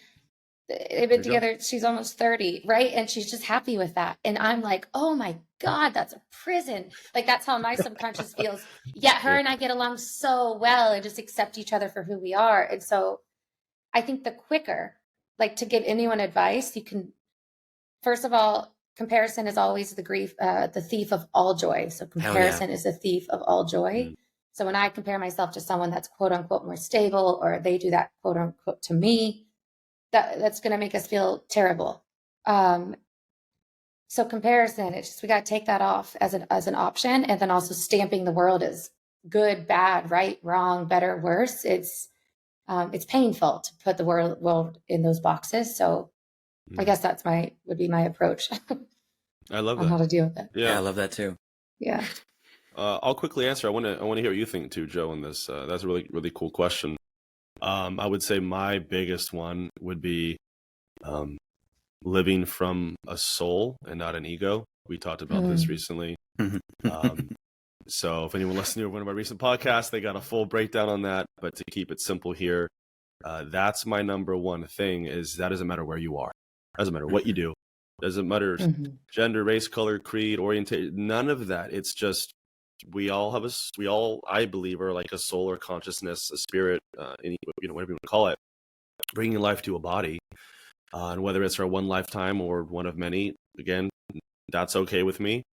They've been together. She's almost 30. Right. And she's just happy with that. And I'm like, oh my God, that's a prison. Like that's how my subconscious feels. Yet her and I get along so well and just accept each other for who we are. And so I think the quicker, like to give anyone advice, you can, first of all, comparison is always the thief of all joy. So comparison is the thief of all joy. So when I compare myself to someone that's quote unquote more stable, or they do that quote unquote to me, that's going to make us feel terrible. So comparison, it's just, we got to take that off as an option. And then also stamping the world as good, bad, right, wrong, better, worse. It's painful to put the world in those boxes. So I guess would be my approach. I love that. On how to deal with it. Yeah, I love that too. Yeah. I'll quickly answer. I want to hear what you think too, Joe, on this. That's a really, really cool question. I would say my biggest one would be living from a soul and not an ego. We talked about this recently. So if anyone listened to one of my recent podcasts, they got a full breakdown on that. But to keep it simple here, that's my number one thing is that doesn't matter where you are. Doesn't matter what you do. Doesn't matter gender, race, color, creed, orientation, none of that. It's just we all, I believe, are like a soul or consciousness, a spirit, whatever you want to call it, bringing life to a body. And whether it's our one lifetime or one of many, again, that's okay with me.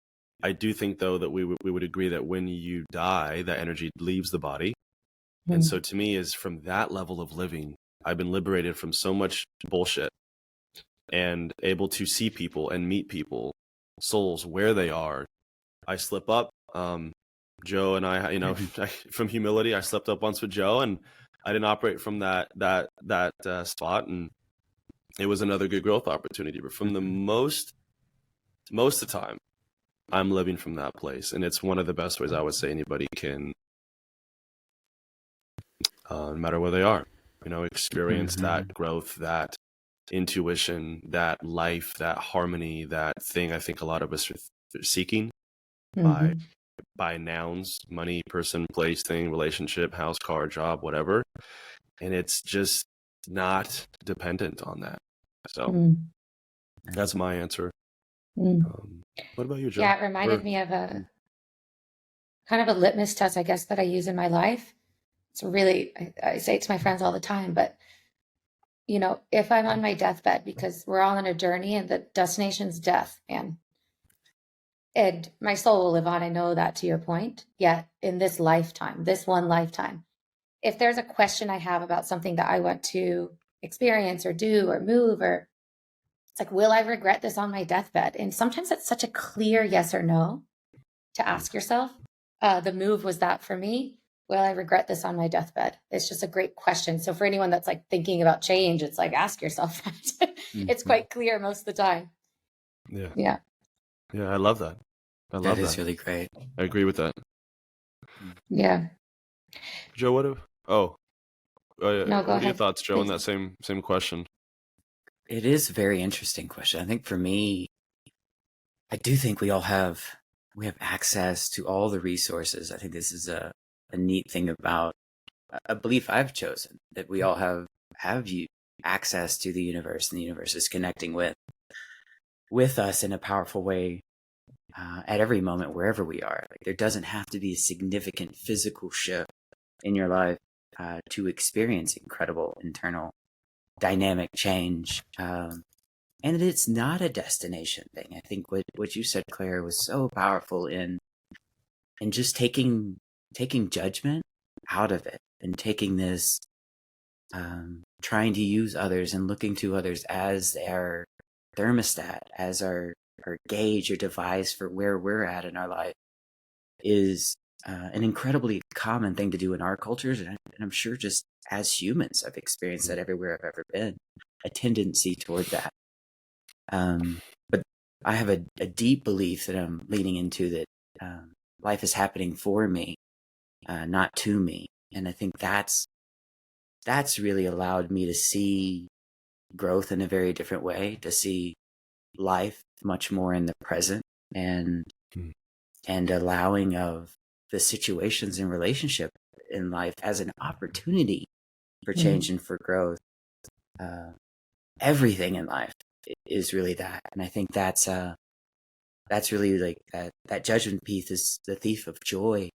I do think, though, that we would agree that when you die, that energy leaves the body. And so to me, is from that level of living, I've been liberated from so much bullshit and able to see people and meet people, souls, where they are. I slip up. Joe and I, from humility, I slept up once with Joe, and I didn't operate from that spot, and it was another good growth opportunity. But from the most of the time, I'm living from that place, and it's one of the best ways I would say anybody can, no matter where they are, experience that growth, that intuition, that life, that harmony, that thing I think a lot of us are seeking by nouns, money, person, place, thing, relationship, house, car, job, whatever. And it's just not dependent on that. So that's my answer. What about you, Joe? Yeah, it reminded me of a kind of a litmus test, I guess, that I use in my life. It's really, I say it to my friends all the time, but if I'm on my deathbed, because we're all on a journey and the destination's death, man. And my soul will live on. I know that, to your point. Yet in this lifetime, this one lifetime, if there's a question I have about something that I want to experience or do or move, or it's like, will I regret this on my deathbed? And sometimes it's such a clear yes or no to ask yourself. The move was that for me. Will I regret this on my deathbed? It's just a great question. So for anyone that's like thinking about change, it's like, ask yourself that. It's quite clear most of the time. Yeah. Yeah. Yeah. I love that. I love That is that. really great. I agree with that. Yeah. Joe, No, go what are your ahead. thoughts, Joe, on Please. that same question? It is a very interesting question. I think for me, I do think we have access to all the resources. I think this is a neat thing about a belief I've chosen, that we all have access to the universe, and the universe is connecting with us in a powerful way at every moment, wherever we are. Like, there doesn't have to be a significant physical shift in your life to experience incredible internal dynamic change. And it's not a destination thing. I think what you said, Clara, was so powerful in just taking judgment out of it, and taking this trying to use others and looking to others as our thermostat, as our gauge or device for where we're at in our life, is an incredibly common thing to do in our cultures. And I'm sure just as humans, I've experienced that everywhere I've ever been, a tendency toward that. But I have a deep belief that I'm leaning into, that life is happening for me, not to me. And I think that's really allowed me to see growth in a very different way, to see life much more in the present, and allowing of the situations and relationship in life as an opportunity for change and for growth. Everything in life is really that. And I think that's really like that judgment piece is the thief of joy.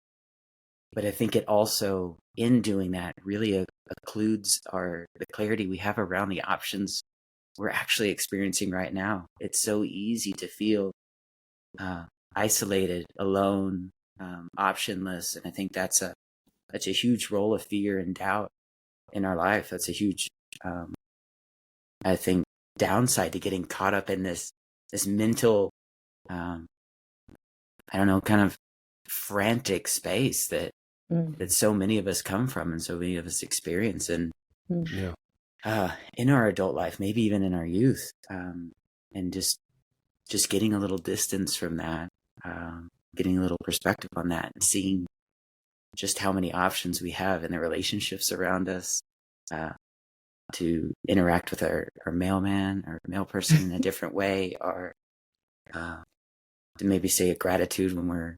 But I think it also, in doing that, really occludes the clarity we have around the options we're actually experiencing right now. It's so easy to feel isolated, alone, optionless. And I think that's a huge role of fear and doubt in our life. That's a huge, I think, downside to getting caught up in this mental, I don't know, kind of frantic space that so many of us come from and so many of us experience. And in our adult life, maybe even in our youth, and just getting a little distance from that, getting a little perspective on that, and seeing just how many options we have in the relationships around us, to interact with our mailman or male person in a different way, or to maybe say a gratitude when we're,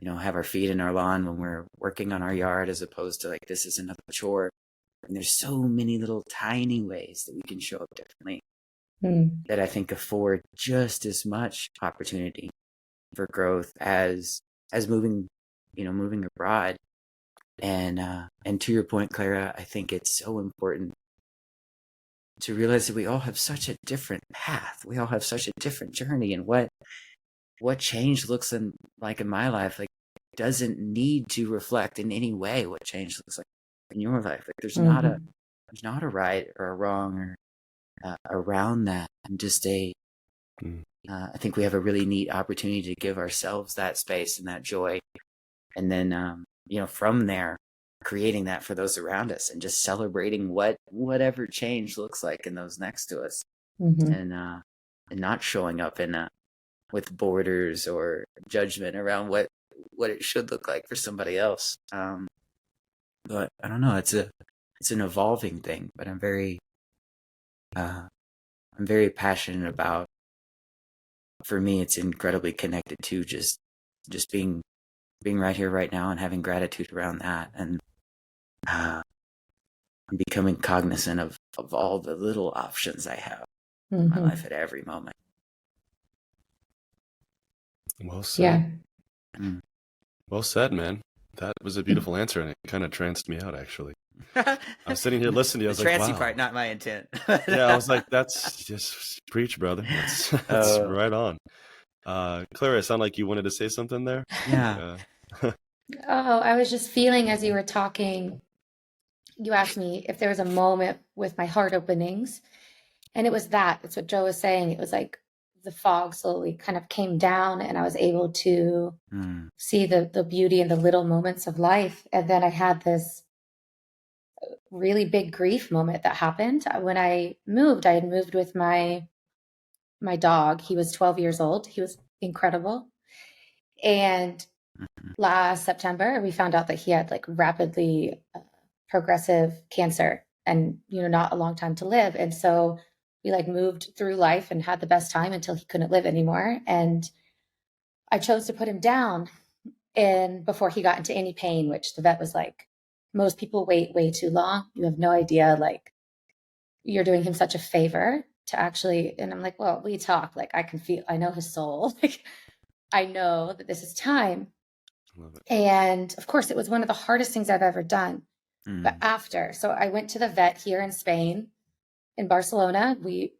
have our feet in our lawn, when we're working on our yard, as opposed to like, this is another chore. And there's so many little tiny ways that we can show up differently that I think afford just as much opportunity for growth as moving abroad. And to your point, Clara, I think it's so important to realize that we all have such a different path. We all have such a different journey, and what change looks like in my life, like, doesn't need to reflect in any way what change looks like in your life. Like, there's not a right or a wrong or around that. And just I think we have a really neat opportunity to give ourselves that space and that joy, and then from there, creating that for those around us, and just celebrating whatever change looks like in those next to us, and not showing up with borders or judgment around what it should look like for somebody else. But I don't know, it's an evolving thing, but I'm very passionate about. For me, it's incredibly connected to just being right here, right now, and having gratitude around that, and becoming cognizant of all the little options I have in my life at every moment. Well said. Yeah. Well said, man. That was a beautiful answer, and it kind of tranced me out, actually. I was sitting here listening to you. I was like, trancy wow. part, not my intent. Yeah, I was like, that's just preach, brother. That's right on. Clara, it sounded like you wanted to say something there. Yeah. I was just feeling, as you were talking, you asked me if there was a moment with my heart openings, and it was that. It's what Joe was saying. It was like the fog slowly kind of came down, and I was able to see the beauty in the little moments of life. And then I had this really big grief moment that happened when I moved. I had moved with my dog. He was 12 years old. He was incredible. And last September, we found out that he had like rapidly progressive cancer and, not a long time to live. And so we like moved through life and had the best time until he couldn't live anymore. And I chose to put him down and before he got into any pain, which the vet was like, most people wait way too long. You have no idea, like you're doing him such a favor to actually, and I'm like, well, we talk, like I know his soul. Like I know that this is time. Love it. And of course it was one of the hardest things I've ever done. But after, so I went to the vet here in Spain, in Barcelona. We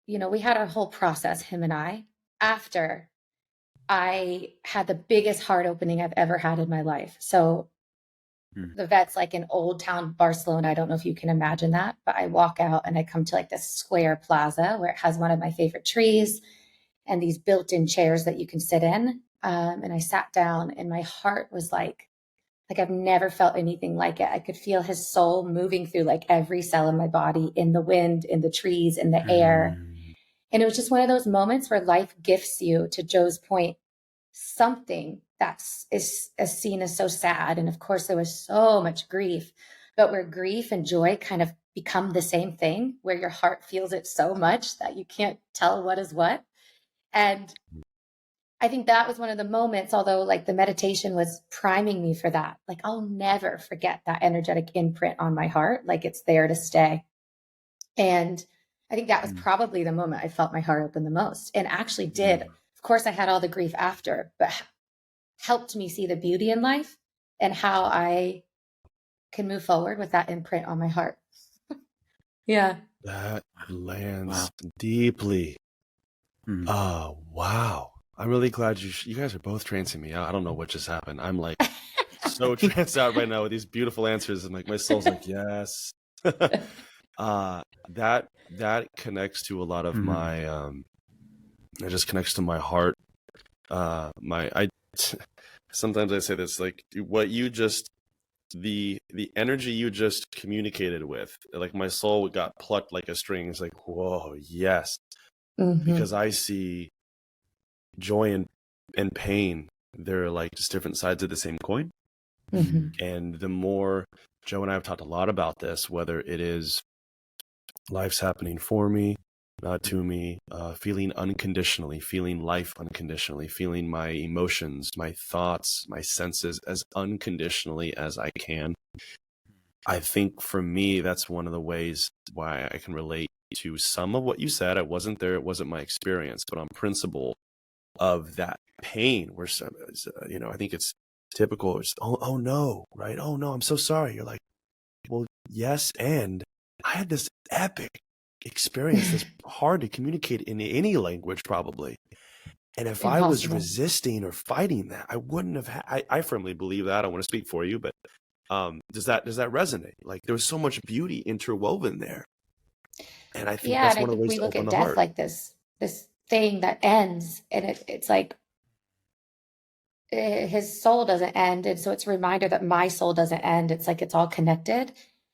had our whole process, him and I. After, I had the biggest heart opening I've ever had in my life. So the vet's like in Old Town Barcelona. I don't know if you can imagine that, but I walk out and I come to like this square plaza where it has one of my favorite trees and these built-in chairs that you can sit in. And I sat down and my heart was like I've never felt anything like it. I could feel his soul moving through like every cell in my body, in the wind, in the trees, in the air. And it was just one of those moments where life gifts you, to Joe's point, something that is seen as so sad. And of course, there was so much grief, but where grief and joy kind of become the same thing, where your heart feels it so much that you can't tell what is what. And I think that was one of the moments, although like the meditation was priming me for that. Like I'll never forget that energetic imprint on my heart. Like it's there to stay. And I think that was probably the moment I felt my heart open the most, and actually did. Of course, I had all the grief after, but helped me see the beauty in life and how I can move forward with that imprint on my heart. Yeah. That lands deeply. Oh, wow. I'm really glad you guys are both trancing me out. I don't know what just happened. I'm like so tranced out right now with these beautiful answers. And like my soul's like, yes. That connects to a lot of my it just connects to my heart. Sometimes I say this, like what you just the energy you just communicated with, like my soul got plucked like a string. It's like, whoa, yes. Because I see joy and pain. They're like just different sides of the same coin. And the more Joe and I have talked a lot about this, whether it is life's happening for me, not to me, feeling unconditionally, feeling life unconditionally, feeling my emotions, my thoughts, my senses as unconditionally as I can. I think for me, that's one of the ways why I can relate to some of what you said. I wasn't there. It wasn't my experience, but on principle of that pain where some, I think it's typical. It's, oh no, right? Oh no, I'm so sorry. You're like, well, yes. And I had this epic experience that's hard to communicate in any language probably. And if I was resisting or fighting that, I wouldn't have I firmly believe that. I don't want to speak for you, but does that resonate? Like there was so much beauty interwoven there. And I think that's one of the ways to open the heart. We look at death like this thing that ends, and it's like his soul doesn't end. And so it's a reminder that my soul doesn't end. It's like it's all connected.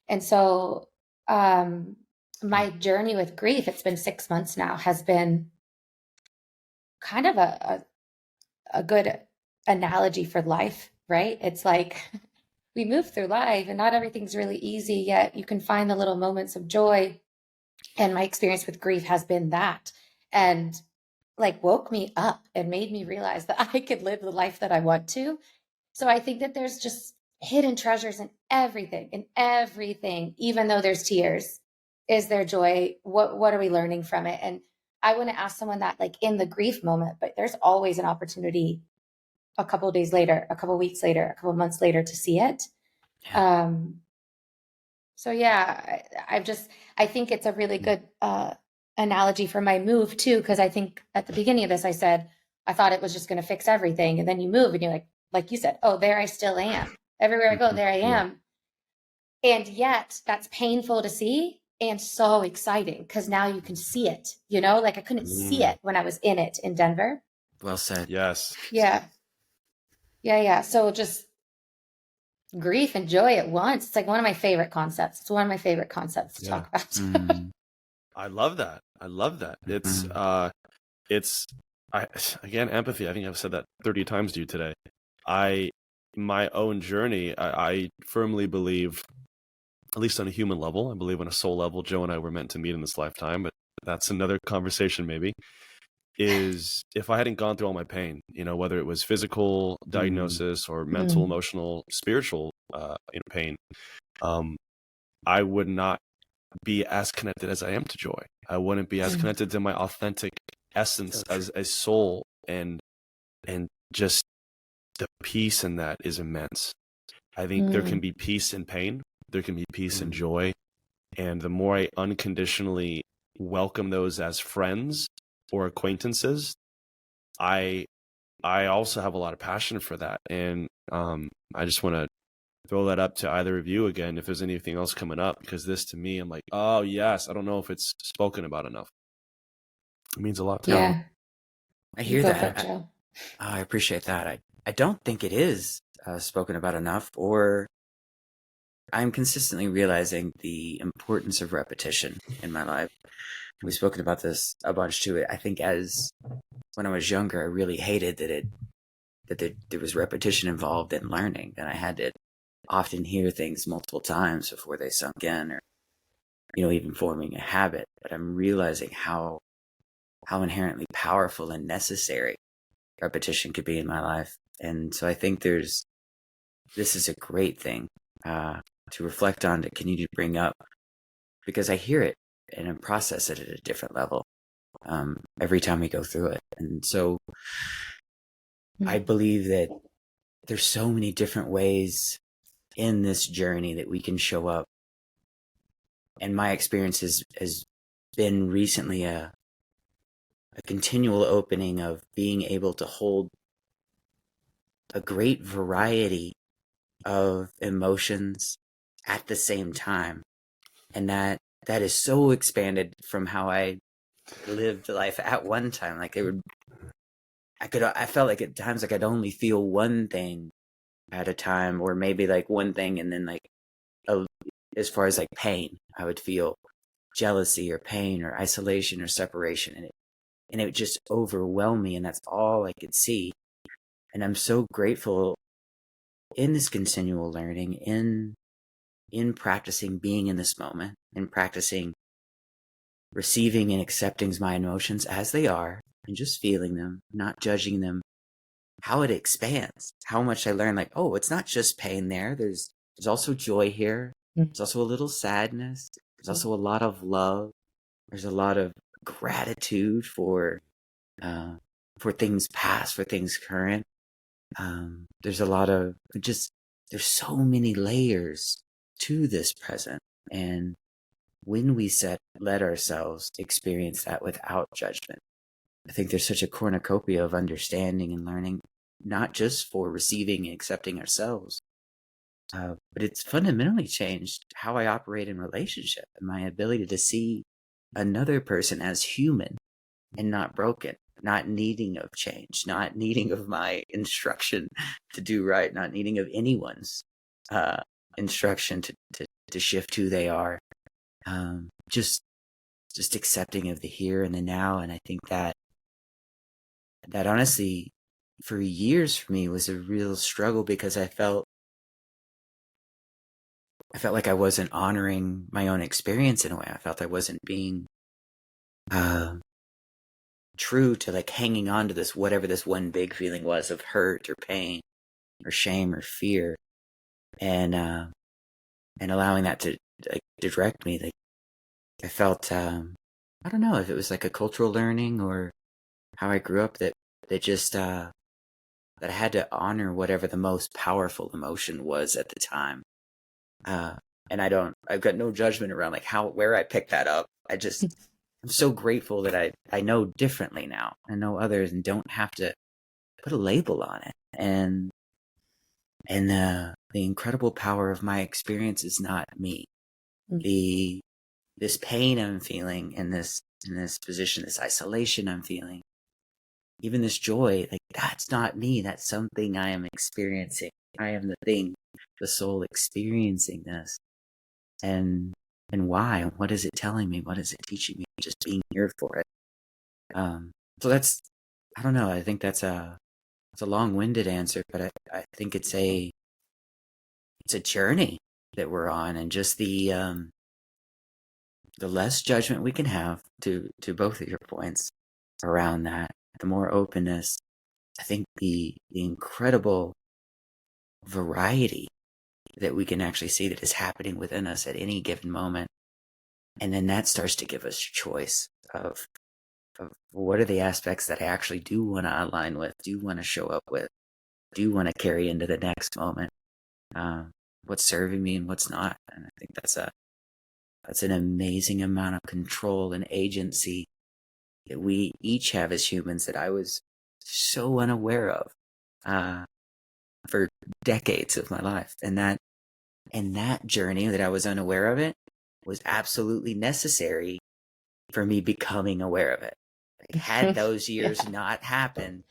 And so my journey with grief, it's been 6 months now, has been kind of a good analogy for life, right? It's like we move through life and not everything's really easy, yet you can find the little moments of joy. And my experience with grief has been that, and like woke me up and made me realize that I could live the life that I want to. So I think that there's just hidden treasures in everything, even though there's tears. Is there joy? What are we learning from it? And I want to ask someone that like in the grief moment, but there's always an opportunity a couple of days later, a couple of weeks later, a couple of months later to see it. Yeah. So yeah, I think it's a really good analogy for my move too, because I think at the beginning of this, I said, I thought it was just going to fix everything. And then you move and you're like you said, oh, there I still am. Everywhere I go, there I am. And yet that's painful to see and so exciting because now you can see it, you know, like I couldn't see it when I was in it in Denver. Well said. Yes. Yeah. Yeah. So just grief and joy at once. It's like one of my favorite concepts. It's one of my favorite concepts to talk about. I love that. I love that. Again, empathy. I think I've said that 30 times to you today. My own journey, I firmly believe, at least on a human level, I believe on a soul level, Joe and I were meant to meet in this lifetime, but that's another conversation maybe, is if I hadn't gone through all my pain, you know, whether it was physical diagnosis or mental, emotional, spiritual pain, I would not be as connected as I am to joy. I wouldn't be as connected to my authentic essence as a soul, and just the peace in that is immense. I think there can be peace in pain, there can be peace in joy, and the more I unconditionally welcome those as friends or acquaintances, I also have a lot of passion for that. And I just want to throw that up to either of you again, if there's anything else coming up, because this to me, I'm like, oh yes, I don't know if it's spoken about enough. It means a lot to me. Yeah. I hear that. I appreciate that. I don't think it is spoken about enough, or I'm consistently realizing the importance of repetition in my life. We've spoken about this a bunch too. I think as when I was younger, I really hated that there was repetition involved in learning, and I had to often hear things multiple times before they sunk in, or even forming a habit. But I'm realizing how inherently powerful and necessary repetition could be in my life. And so I think this is a great thing to reflect on, to continue to bring up, because I hear it and I process it at a different level every time we go through it. And so I believe that there's so many different ways in this journey that we can show up. And my experience has been recently a continual opening of being able to hold a great variety of emotions at the same time. And that is so expanded from how I lived life at one time. Like I felt like at times like I'd only feel one thing at a time, or maybe like one thing, and then like as far as like pain, I would feel jealousy or pain or isolation or separation, and it would just overwhelm me, and that's all I could see. And I'm so grateful in this continual learning, in practicing being in this moment, in practicing receiving and accepting my emotions as they are, and just feeling them, not judging them, how it expands, how much I learn, like, oh, it's not just pain there. There's also joy here. There's also a little sadness. There's also a lot of love. There's a lot of gratitude for things past, for things current. There's a lot of there's so many layers to this present. And when we let ourselves experience that without judgment, I think there's such a cornucopia of understanding and learning, not just for receiving and accepting ourselves, but it's fundamentally changed how I operate in relationship, and my ability to see another person as human and not broken, not needing of change, not needing of my instruction to do right, not needing of anyone's instruction to shift who they are. Just accepting of the here and the now. And I think that honestly, for years for me, was a real struggle, because I felt like I wasn't honoring my own experience in a way. I felt I wasn't being true to like hanging on to this, whatever this one big feeling was of hurt or pain or shame or fear, and allowing that to like direct me. Like I felt, I don't know if it was like a cultural learning or how I grew up, that just that I had to honor whatever the most powerful emotion was at the time. And I've got no judgment around like where I picked that up. I'm so grateful that I know differently now. I know others and don't have to put a label on it. And And the incredible power of my experience is not me. This pain I'm feeling in this position, this isolation I'm feeling, even this joy, like that's not me. That's something I am experiencing. I am the thing, the soul experiencing this. And why? What is it telling me? What is it teaching me? Just being here for it. So that's, I don't know. I think it's a long-winded answer, but I think it's a journey that we're on, and just the less judgment we can have to both of your points around that, the more openness, I think the incredible variety that we can actually see that is happening within us at any given moment. And then that starts to give us choice of what are the aspects that I actually do want to align with, do want to show up with, do want to carry into the next moment, what's serving me and what's not. And I think that's an amazing amount of control and agency that we each have as humans that I was so unaware of for decades of my life. And that journey that I was unaware of it was absolutely necessary for me becoming aware of it. Like, had those years not happened,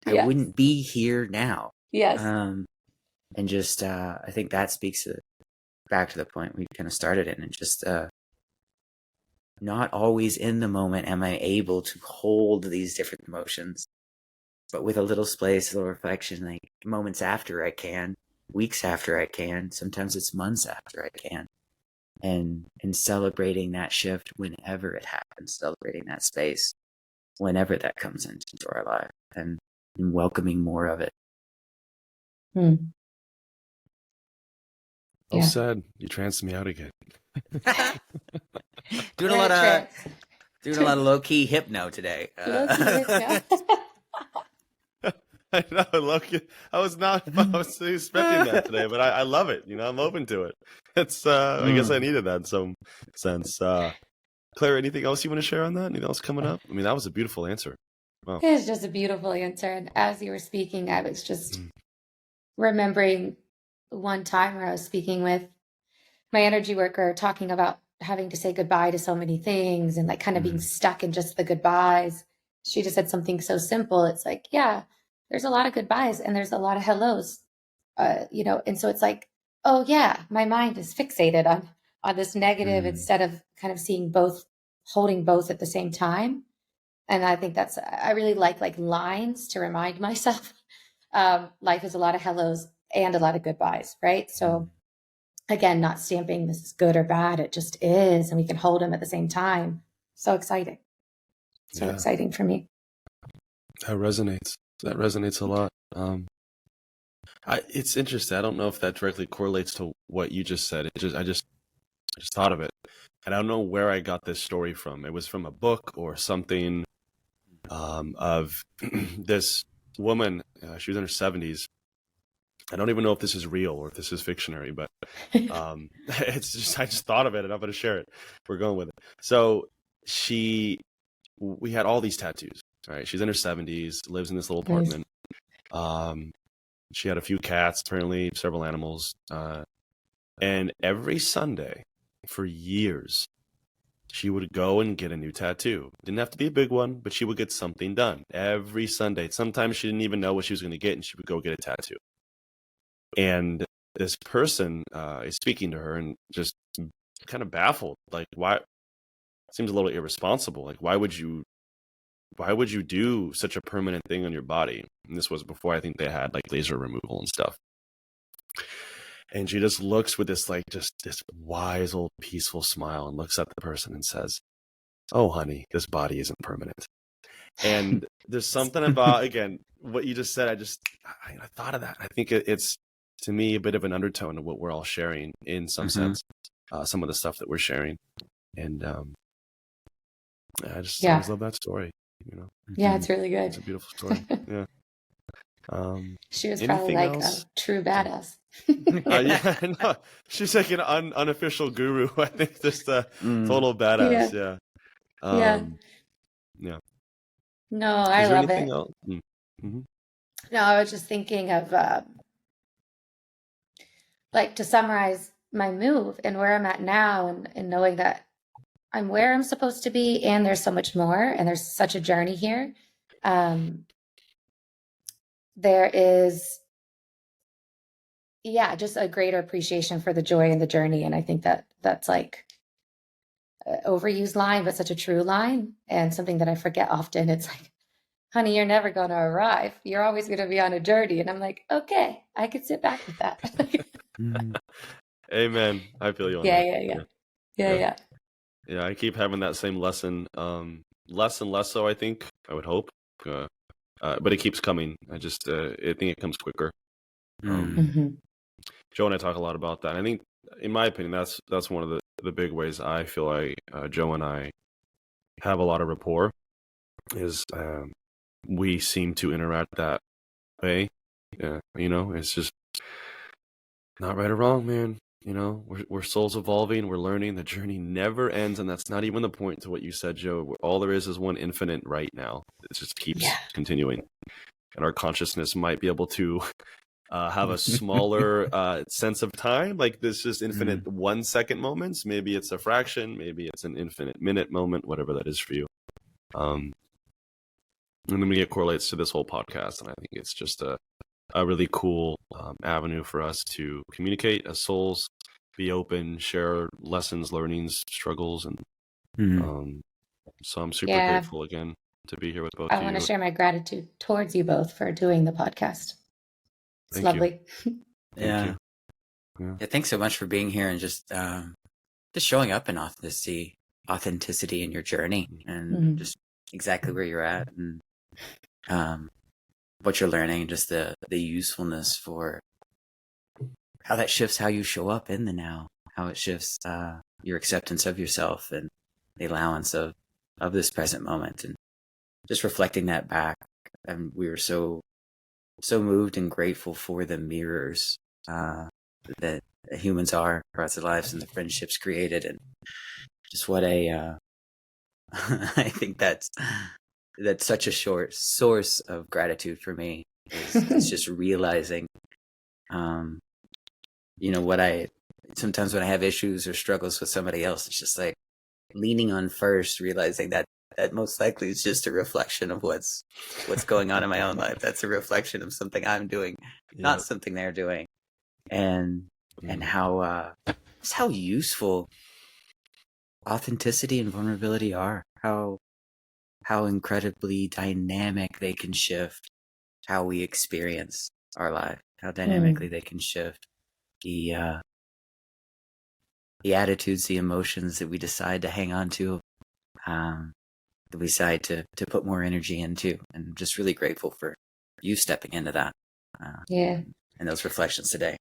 I wouldn't be here now. Yes. And just, I think that speaks back to the point we kind of started in, and just not always in the moment am I able to hold these different emotions, but with a little space, a little reflection, like moments after I can, weeks after I can, sometimes it's months after I can. And celebrating that shift whenever it happens, celebrating that space whenever that comes into our life, and welcoming more of it. Well said. You tranced me out again. doing a lot of low key hypno today. I know, look, I was expecting that today, but I love it. I'm open to it. It's I guess I needed that in some sense. Claire, anything else you want to share on that? Anything else coming up? I mean, that was a beautiful answer. Wow. It was just a beautiful answer. And as you were speaking, I was just remembering one time where I was speaking with my energy worker, talking about having to say goodbye to so many things and like kind of being stuck in just the goodbyes. She just said something so simple. It's like, yeah, there's a lot of goodbyes and there's a lot of hellos, and so it's like, oh yeah, my mind is fixated on this negative instead of kind of seeing both, holding both at the same time. And I think I really like lines to remind myself, life is a lot of hellos and a lot of goodbyes, right? So again, not stamping this is good or bad, it just is, and we can hold them at the same time. So exciting. So exciting for me. That resonates a lot. It's interesting. I don't know if that directly correlates to what you just said. I just thought of it, and I don't know where I got this story from. It was from a book or something, of this woman. She was in her 70s. I don't even know if this is real or if this is fictionary, but it's just, I just thought of it and I'm going to share it. We're going with it. So we had all these tattoos, right? She's in her 70s, lives in this little apartment. She had a few cats, apparently several animals. And every Sunday for years, she would go and get a new tattoo. Didn't have to be a big one, but she would get something done every Sunday. Sometimes she didn't even know what she was going to get, and she would go get a tattoo. And this person is speaking to her and just kind of baffled, like, why? Seems a little irresponsible. Like, why would you do such a permanent thing on your body? And this was before I think they had like laser removal and stuff. And she just looks with this this wise old peaceful smile and looks at the person and says, "Oh, honey, this body isn't permanent." And there's something about, again, what you just said. I thought of that. I think it's, to me, a bit of an undertone of what we're all sharing in some sense, some of the stuff that we're sharing. And I always love that story. Yeah, it's really good. It's a beautiful story. Yeah. She was probably like a true badass. No, she's like an unofficial guru. I think just a total badass. Yeah. Yeah. No, I love it. Else? No, I was just thinking of like to summarize my move and where I'm at now, and knowing that I'm where I'm supposed to be, and there's so much more, and there's such a journey here. There is, yeah, just a greater appreciation for the joy and the journey. And I think that that's like an overused line, but such a true line, and something that I forget often. It's like, honey, you're never going to arrive. You're always going to be on a journey. And I'm like, okay, I could sit back with that. Amen. I feel you on Yeah. that. Yeah, I keep having that same lesson. Less and less so, I think. I would hope. But it keeps coming. I think it comes quicker. Joe and I talk a lot about that. And I think, in my opinion, that's one of the big ways I feel like Joe and I have a lot of rapport, is we seem to interact that way. It's just not right or wrong, man. We're souls evolving, we're learning, the journey never ends, and that's not even the point to what you said, Joe. All there is one infinite right now. It just keeps continuing. And our consciousness might be able to have a smaller sense of time, like this just infinite 1 second moments. Maybe it's a fraction, maybe it's an infinite minute moment, whatever that is for you. And then it correlates to this whole podcast, and I think it's just a really cool avenue for us to communicate as souls, be open, share lessons, learnings, struggles, and so I'm super grateful again to be here with both of you. I want to share my gratitude towards you both for doing the podcast. It's lovely. Yeah. Thanks so much for being here and just showing up in authenticity in your journey, and just exactly where you're at, and what you're learning, and just the usefulness for how that shifts how you show up in the now, how it shifts your acceptance of yourself and the allowance of this present moment, and just reflecting that back. And we were so moved and grateful for the mirrors that humans are across their lives, and the friendships created, and just what a I think that's such a short source of gratitude for me. It's just realizing, sometimes when I have issues or struggles with somebody else, it's just like leaning on first, realizing that most likely is just a reflection of what's going on in my own life. That's a reflection of something I'm doing, not something they're doing, and how just how useful authenticity and vulnerability are. How incredibly dynamic they can shift how we experience our life. How dynamically they can shift the attitudes, the emotions that we decide to hang on to, that we decide to put more energy into. And I'm just really grateful for you stepping into that. And those reflections today.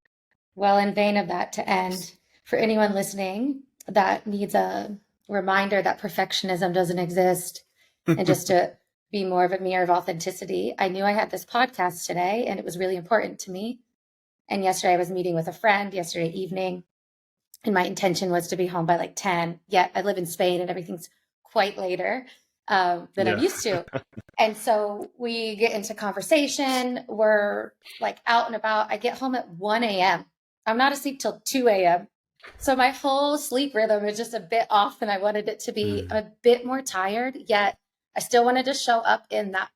Well, in vein of that, to end, for anyone listening that needs a reminder that perfectionism doesn't exist, and just to be more of a mirror of authenticity, I knew I had this podcast today, and it was really important to me. And yesterday I was meeting with a friend yesterday evening, and my intention was to be home by like 10. Yet I live in Spain, and everything's quite later than I'm used to. And so we get into conversation. We're like out and about. I get home at 1 a.m. I'm not asleep till 2 a.m. So my whole sleep rhythm is just a bit off, and I wanted it to be a bit more tired, yet I still wanted to show up in that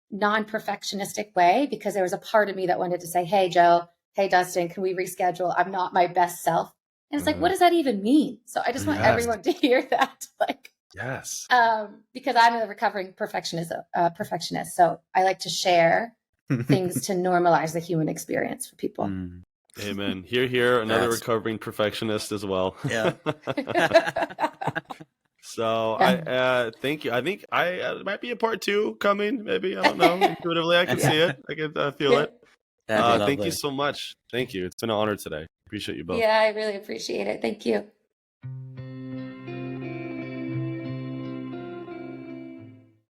non-perfectionistic way, because there was a part of me that wanted to say, hey, Joe, hey, Dustan, can we reschedule? I'm not my best self. And it's like, what does that even mean? So I just want everyone to hear that. Because I'm a recovering perfectionist. So I like to share things to normalize the human experience for people. Amen. Here, another recovering perfectionist as well. Yeah. So I thank you. I think it might be a part 2 coming. Maybe, I don't know. Intuitively, I can see it. I can feel it. Thank you so much. Thank you. It's been an honor today. Appreciate you both. Yeah, I really appreciate it. Thank you.